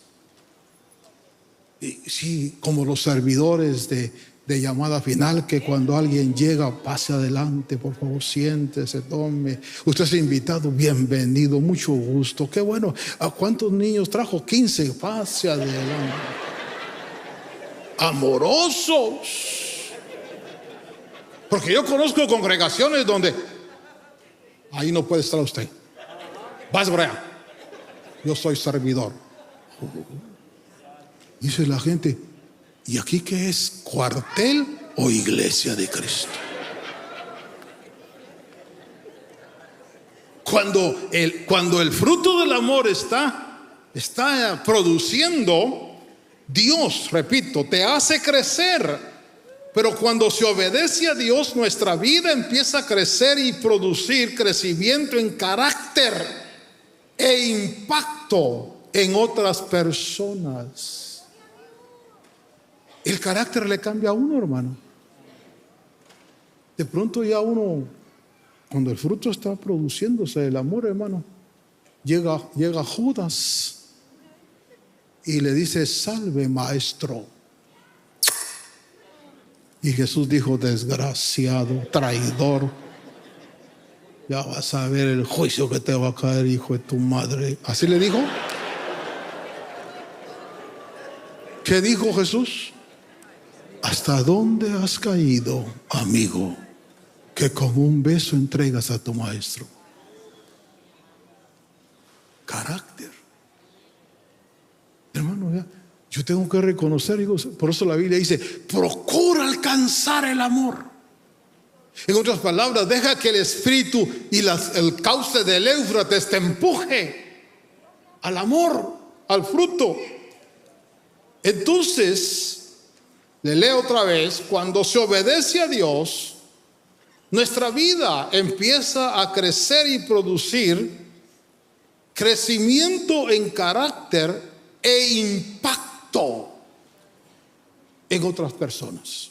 Y sí, como los servidores de llamada final, que cuando alguien llega, pase adelante, por favor, siéntese, tome. Usted es invitado, bienvenido, mucho gusto, qué bueno. ¿A cuántos niños trajo? 15, pase adelante. Amorosos. Porque yo conozco congregaciones donde ahí no puede estar usted. Vas por allá. Yo soy servidor. Dice la gente: ¿y aquí qué es? ¿Cuartel o iglesia de Cristo? Cuando el fruto del amor está produciendo, Dios, repito, te hace crecer. Pero cuando se obedece a Dios, nuestra vida empieza a crecer y producir crecimiento en carácter e impacto en otras personas. El carácter le cambia a uno, hermano. De pronto ya uno, cuando el fruto está produciéndose, el amor, hermano, llega Judas y le dice: salve, maestro. Y Jesús dijo: desgraciado, traidor, ya vas a ver el juicio que te va a caer, hijo de tu madre. ¿Así le dijo? ¿Qué dijo Jesús? ¿Hasta dónde has caído, amigo, que con un beso entregas a tu maestro? Carácter. Hermano, ya, yo tengo que reconocer, por eso la Biblia dice: procura alcanzar el amor. En otras palabras, deja que el espíritu y el cauce del Éufrates te empuje al amor, al fruto. Entonces, Le leo otra vez. Cuando se obedece a Dios, nuestra vida empieza a crecer y producir crecimiento en carácter e impacto en otras personas.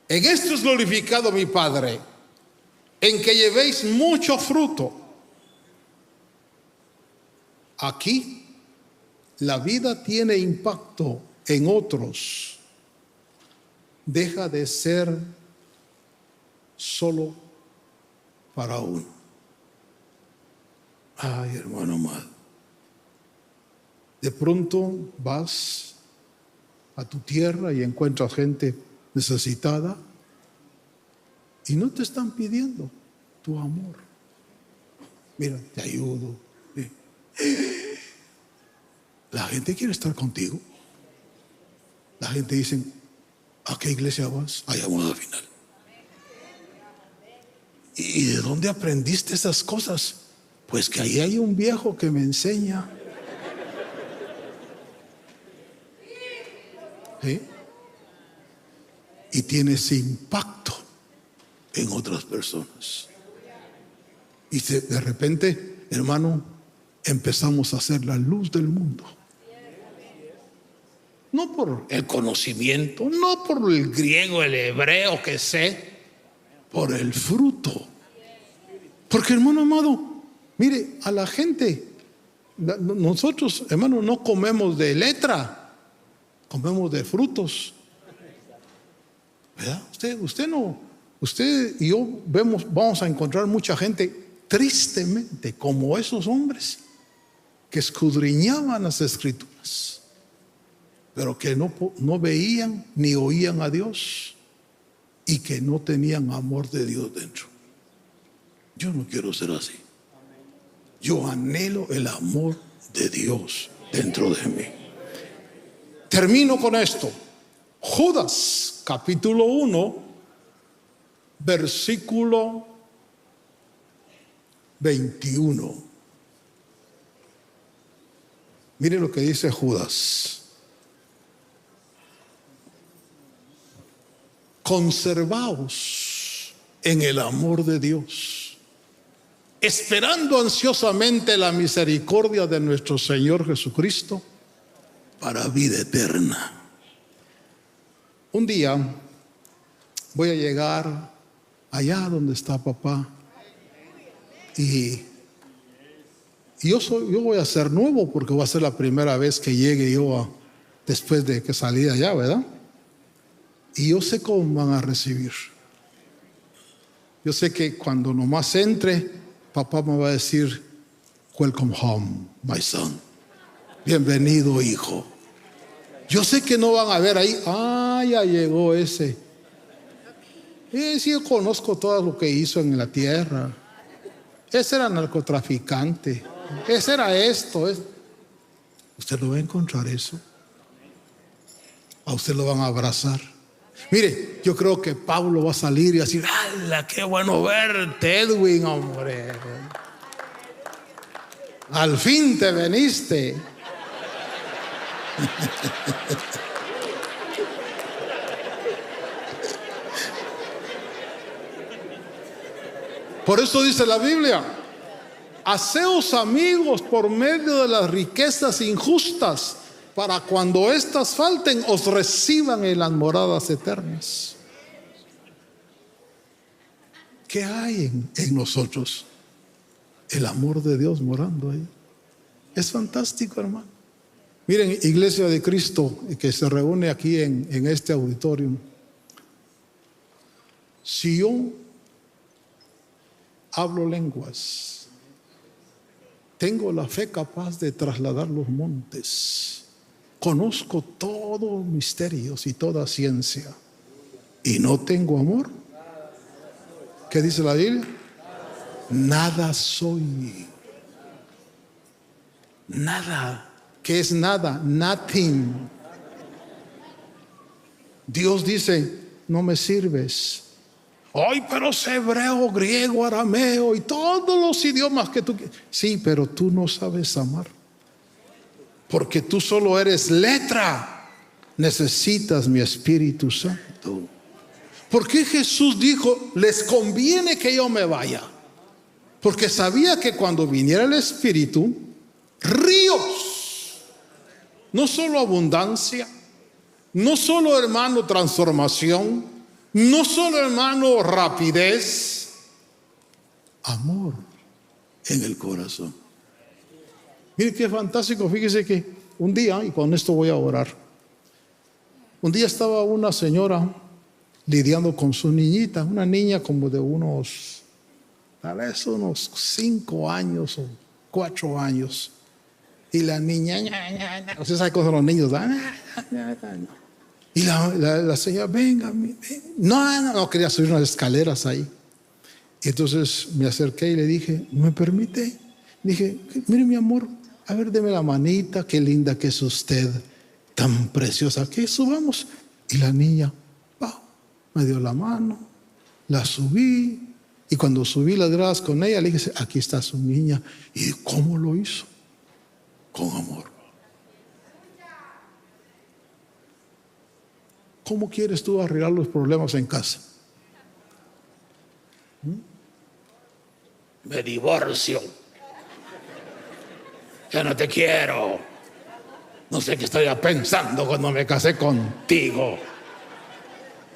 En esto es glorificado mi Padre, en que llevéis mucho fruto. Aquí la vida tiene impacto en otros. Deja de ser solo para uno. Ay, hermano amado. De pronto vas a tu tierra y encuentras gente necesitada y no te están pidiendo tu amor. Mira, te ayudo. La gente quiere estar contigo. La gente dice, ¿a qué iglesia vas? Allá vamos al final. ¿Y de dónde aprendiste esas cosas? Pues que ahí hay un viejo que me enseña. ¿Sí? Y tiene ese impacto en otras personas. Y de repente, hermano, empezamos a ser la luz del mundo. No por el conocimiento, no por el griego, el hebreo que sé, por el fruto. Porque, hermano amado, mire, a la gente, nosotros, hermano, no comemos de letra, comemos de frutos. ¿Verdad? Usted y yo vamos a encontrar mucha gente tristemente como esos hombres que escudriñaban las escrituras, pero que no veían ni oían a Dios y que no tenían amor de Dios dentro. Yo no quiero ser así. Yo anhelo el amor de Dios dentro de mí. Termino con esto. Judas, capítulo 1, versículo 21. Mire lo que dice Judas. Conservaos en el amor de Dios, esperando ansiosamente la misericordia de nuestro Señor Jesucristo para vida eterna. Un día voy a llegar allá donde está papá y yo voy a ser nuevo porque va a ser la primera vez que llegue yo después de que salí de allá, ¿verdad? Y yo sé cómo van a recibir. Yo sé que cuando nomás entre, papá me va a decir, welcome home, my son. Bienvenido, hijo. Yo sé que no van a ver ahí, ya llegó ese. Sí, yo conozco todo lo que hizo en la tierra. Ese era narcotraficante. Ese era esto. Usted lo va a encontrar eso. A usted lo van a abrazar. Mire, yo creo que Pablo va a salir y decir, ¡hala, qué bueno verte, Edwin, hombre! Al fin te veniste. Por eso dice la Biblia, haceos amigos por medio de las riquezas injustas, para cuando éstas falten os reciban en las moradas eternas. ¿Qué hay en nosotros? El amor de Dios morando ahí. Es fantástico, hermano. Miren, Iglesia de Cristo que se reúne aquí en este auditorio. Si yo hablo lenguas, tengo la fe capaz de trasladar los montes, conozco todos los misterios y toda ciencia, y no tengo amor, ¿qué dice la Biblia? Nada soy. Nada. ¿Qué es nada? Nothing. Dios dice, no me sirves. Ay, pero es hebreo, griego, arameo y todos los idiomas que tú quieres. Sí, pero tú no sabes amar. porque tú solo eres letra. Necesitas mi Espíritu Santo. ¿Por qué Jesús dijo, les conviene que yo me vaya? Porque sabía que cuando viniera el Espíritu, ríos, no solo abundancia, no solo, hermano, transformación, no solo, hermano, rapidez, amor en el corazón. Mire qué fantástico. Fíjese que un día, y con esto voy a orar, un día estaba una señora lidiando con su niñita, una niña como de tal vez unos 5 años o 4 años. Y la niña, usted sabe cómo son los niños, y la señora, venga, no quería subir unas escaleras ahí. Y entonces me acerqué y le dije, ¿me permite? Dije, mire mi amor, a ver, deme la manita, qué linda que es usted, tan preciosa, que subamos. Y la niña, me dio la mano, la subí, y cuando subí las gradas con ella, le dije, aquí está su niña. ¿Y cómo lo hizo? Con amor. ¿Cómo quieres tú arreglar los problemas en casa? Me divorcio. Ya no te quiero. No sé qué estoy pensando cuando me casé contigo.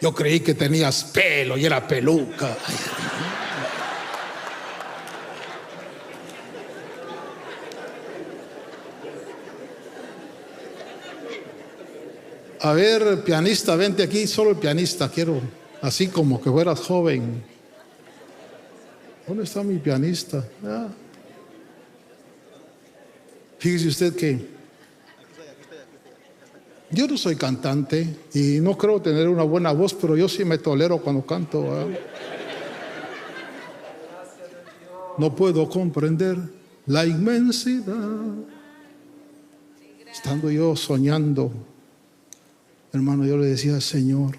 Yo creí que tenías pelo y era peluca. A ver, pianista, vente aquí, solo el pianista, quiero, así como que fueras joven. ¿Dónde está mi pianista? Fíjese usted que yo no soy cantante y no creo tener una buena voz, pero yo sí me tolero cuando canto. No puedo comprender la inmensidad. Estando yo soñando, hermano, yo le decía, Señor,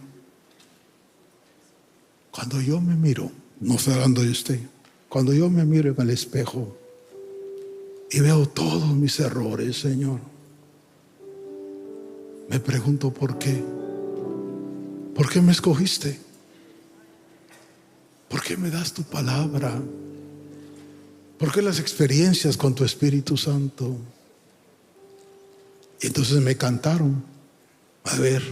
cuando yo me miro, no estoy hablando de usted, cuando yo me miro en el espejo y veo todos mis errores, Señor, me pregunto ¿por qué? ¿Por qué me escogiste? ¿Por qué me das tu palabra? ¿Por qué las experiencias con tu Espíritu Santo? Y entonces me cantaron. A ver,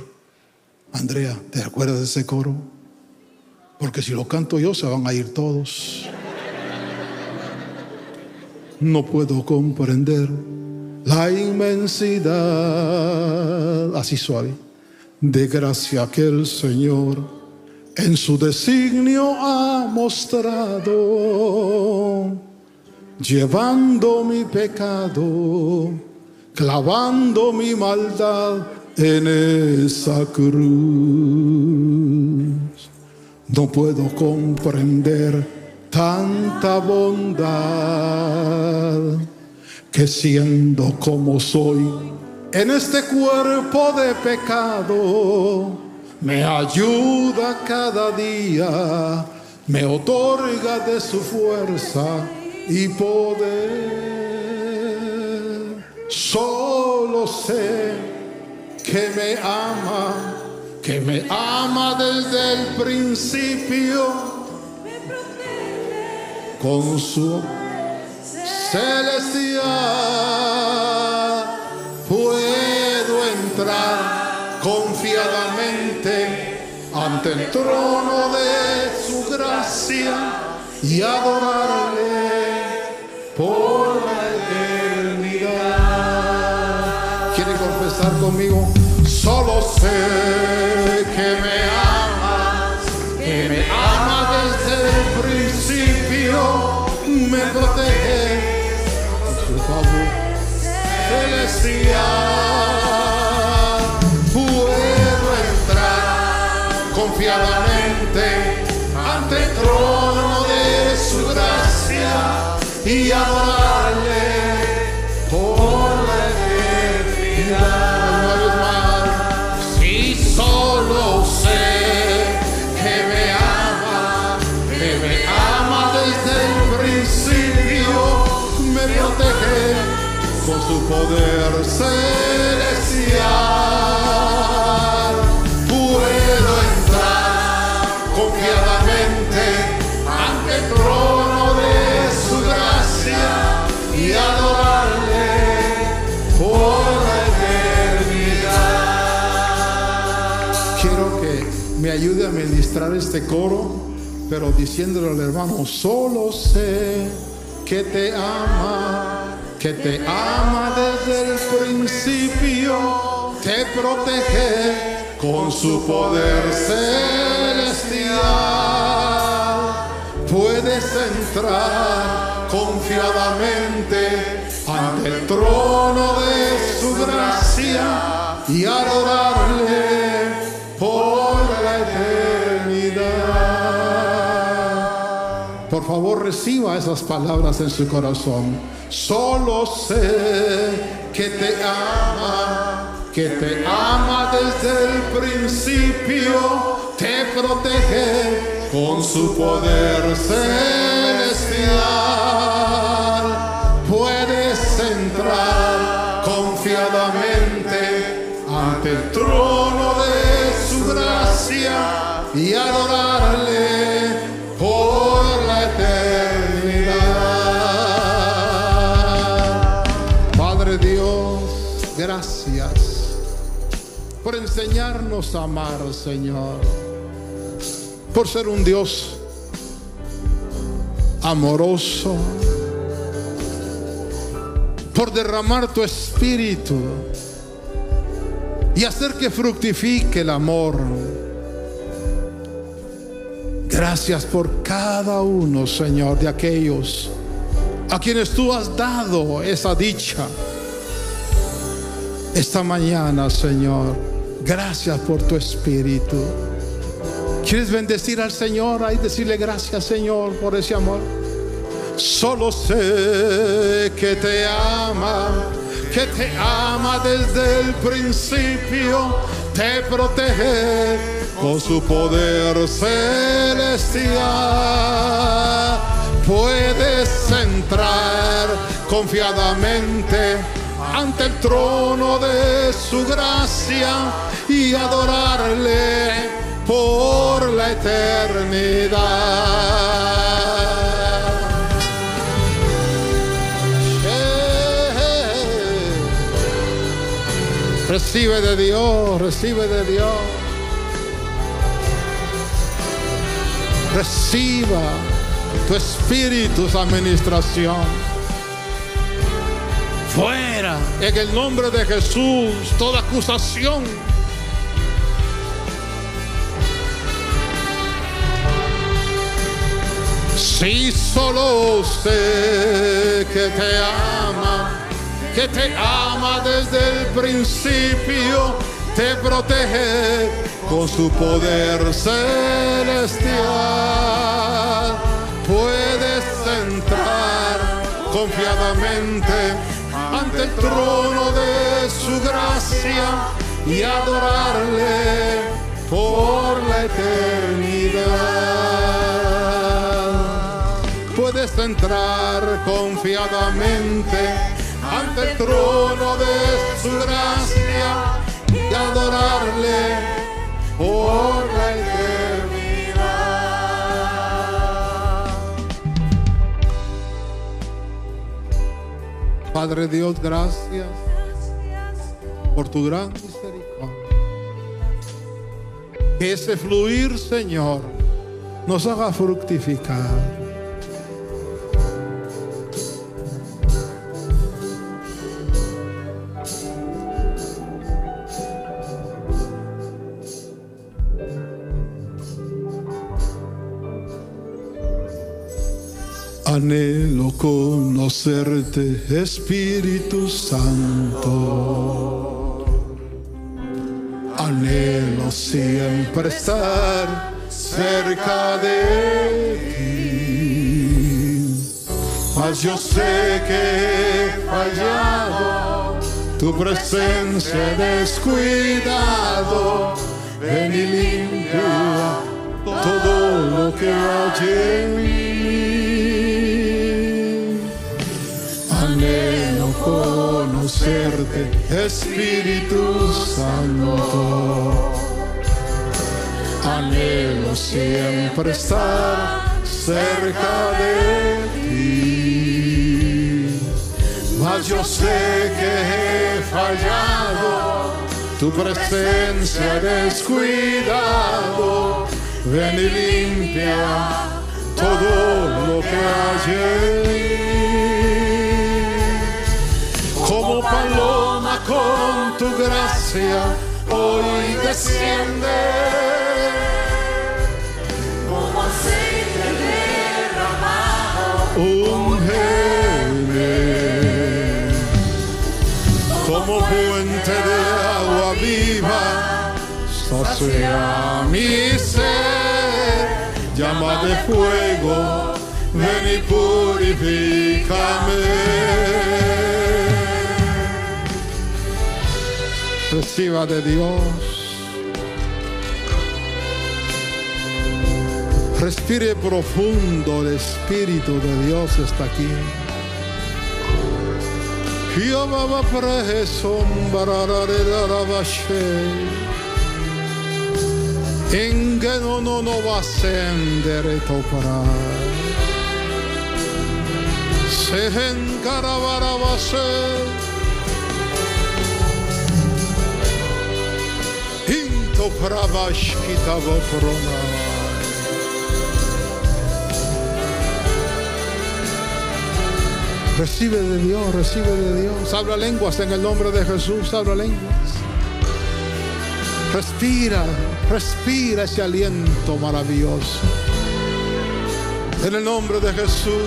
Andrea, ¿te acuerdas de ese coro? Porque si lo canto yo se van a ir todos. No puedo comprender la inmensidad, así suave, de gracia que el Señor en su designio ha mostrado, llevando mi pecado, clavando mi maldad en esa cruz. No puedo comprender tanta bondad, que siendo como soy en este cuerpo de pecado, me ayuda cada día, me otorga de su fuerza y poder. Solo sé que me ama desde el principio, con su celestial puedo entrar confiadamente ante el trono de su gracia y adorarle por la eternidad. ¿Quiere confesar conmigo? Solo sé que me ama desde el principio, me protege con su favor celestial. Puedo entrar confiadamente ante el trono de su gracia y adorarle por la eternidad. Si solo sé que me ama desde el principio, me protege con con su poder celestial. Puedo entrar confiadamente ante el trono de su gracia y adorarle por la eternidad. Quiero que me ayude a ministrar este coro, pero diciéndole al hermano: solo sé que te ama desde el principio, te protege con su poder celestial. Puedes entrar confiadamente ante el trono de su gracia y adorarle por la eternidad. Por favor, reciba esas palabras en su corazón. Solo sé que te ama desde el principio, te protege con su poder celestial. Puedes entrar confiadamente ante el trono de su gracia y adorarle por la eternidad. Padre Dios, gracias por enseñarnos a amar, Señor, por ser un Dios amoroso, por derramar tu espíritu y hacer que fructifique el amor. Gracias por cada uno, Señor, de aquellos a quienes tú has dado esa dicha esta mañana, Señor. Gracias por tu espíritu. ¿Quieres bendecir al Señor? Ahí decirle: gracias, Señor, por ese amor. Solo sé que te ama desde el principio, te protege con su poder celestial. Puedes entrar confiadamente ante el trono de su gracia y adorarle por la eternidad. Recibe de Dios, recibe de Dios. Reciba tu espíritu, su administración. Fuera, en el nombre de Jesús, toda acusación. Si solo sé que te ama desde el principio, te protege con su poder celestial. Puedes entrar confiadamente ante el trono de su gracia y adorarle por la eternidad. Puedes entrar confiadamente ante el trono de su gracia y adorarle por la eternidad. Padre Dios, gracias por tu gran misericordia. Que ese fluir, Señor, nos haga fructificar. Anhelo conocerte, Espíritu Santo. Anhelo siempre estar cerca de ti. Mas yo sé que he fallado, tu presencia he descuidado. Ven y limpia todo lo que hay en mí. Anhelo conocerte, Espíritu Santo. Anhelo siempre estar cerca de ti. Mas yo sé que he fallado, tu presencia he descuidado. Ven y limpia todo lo que hay en mí. Como paloma con tu gracia hoy desciende. Como aceite derramado, Úngeme. Como fuente de agua viva, sacia mi ser. Llama de fuego, ven y purifícame. Reciba de Dios. Respire profundo, el Espíritu de Dios está aquí. En que no va a ascender topar. Se encarabara va a ser. Into pravashkita voprona. Recibe de Dios, recibe de Dios. Habla lenguas en el nombre de Jesús, habla lenguas. Respira, respira ese aliento maravilloso. En el nombre de Jesús.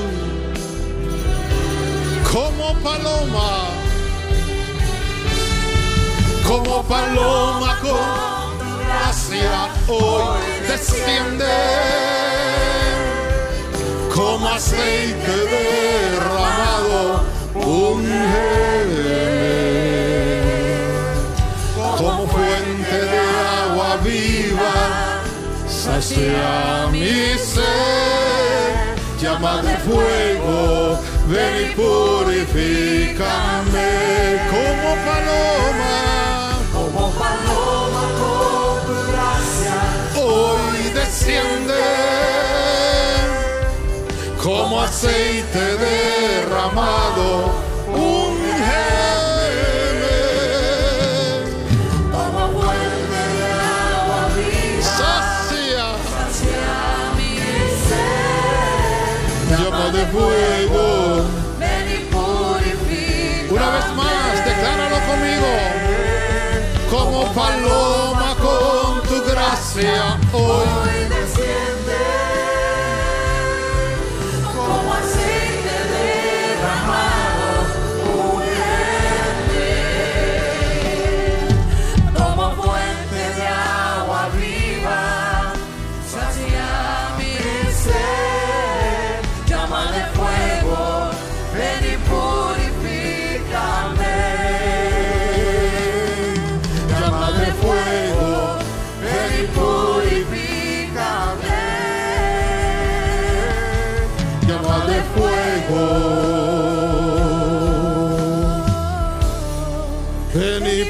Como paloma con tu gracia hoy desciende. Como aceite derramado, úngeme. Como fuente de agua viva, sacia mi ser. Llama de fuego, ven y purifícame. Como paloma con tu gracia, hoy desciende. Como aceite derramado, úngeme. como fuente de agua viva, Sacia mi ser. llama de fuego. Ven y purifica. Una vez más, decláralo conmigo. Como paloma con tu gracia hoy. Hoy desciende. Como aceite derramado, úngeme. Como fuente de agua viva, sacia mi ser. Llama de fuego, ven y purifícame. Llama de fuego. Ven y purifícame. Llama de fuego. Ven y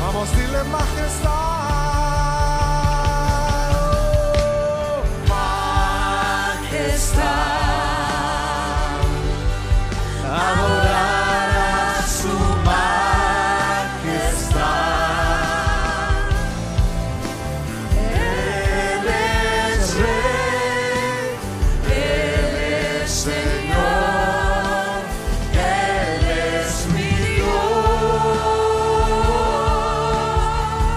Vamos, dile majestad. Majestad, adorar a su majestad. Él es Rey, Él es Señor, Él es mi Dios.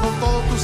Con todo tu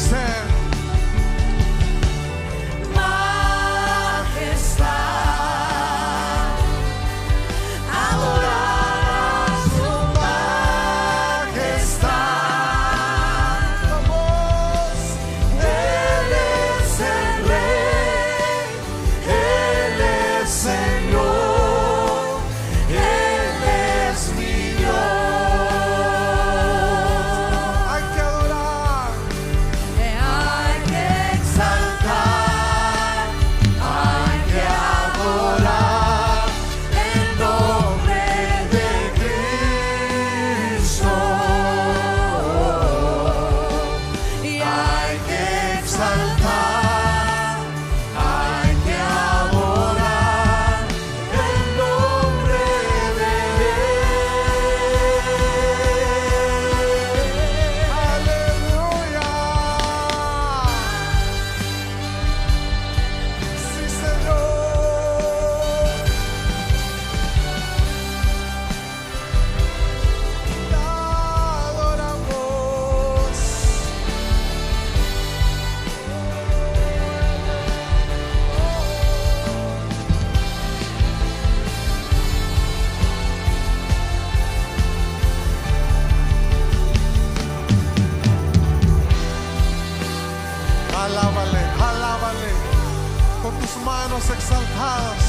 manos exaltadas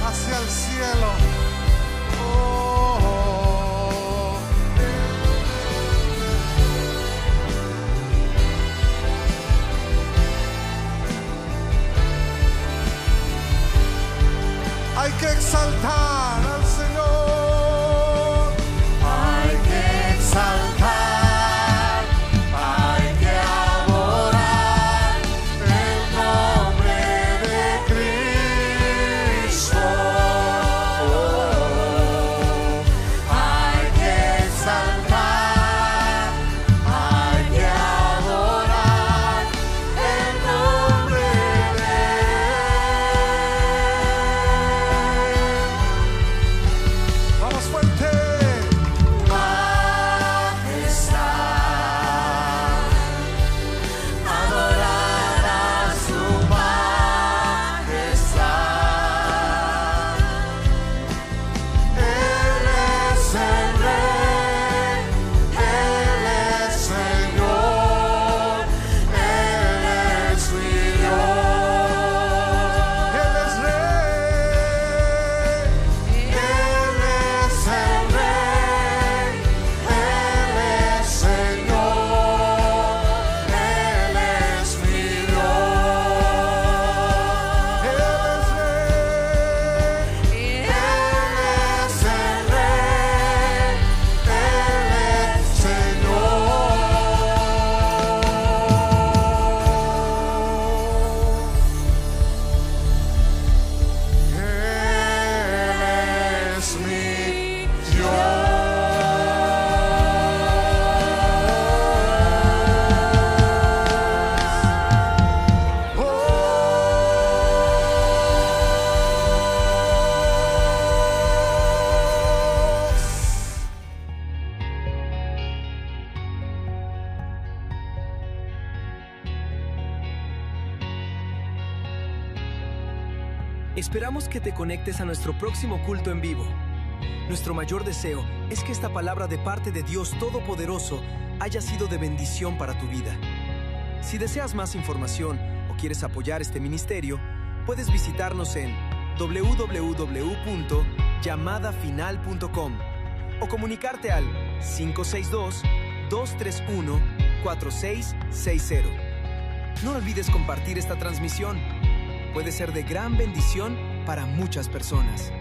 hacia el cielo. Oh, hay que exaltar al Señor. Hay que exaltar, hay que adorar el nombre de Cristo. Hay que exaltar, hay que adorar el nombre de Él. Vamos fuerte. Majestad, adorar a su majestad. Él es el Rey, Él es Señor, Él es mi Dios. Él es Rey. Él es el Rey, Él es Señor, Él es mi Dios. Él es Rey. Él es el Rey, Él es Señor. Él es mi Esperamos que te conectes a nuestro próximo culto en vivo. Nuestro mayor deseo es que esta palabra de parte de Dios Todopoderoso haya sido de bendición para tu vida. Si deseas más información o quieres apoyar este ministerio, puedes visitarnos en www.llamadafinal.com o comunicarte al 562-231-4660. No olvides compartir esta transmisión. Puede ser de gran bendición para muchas personas.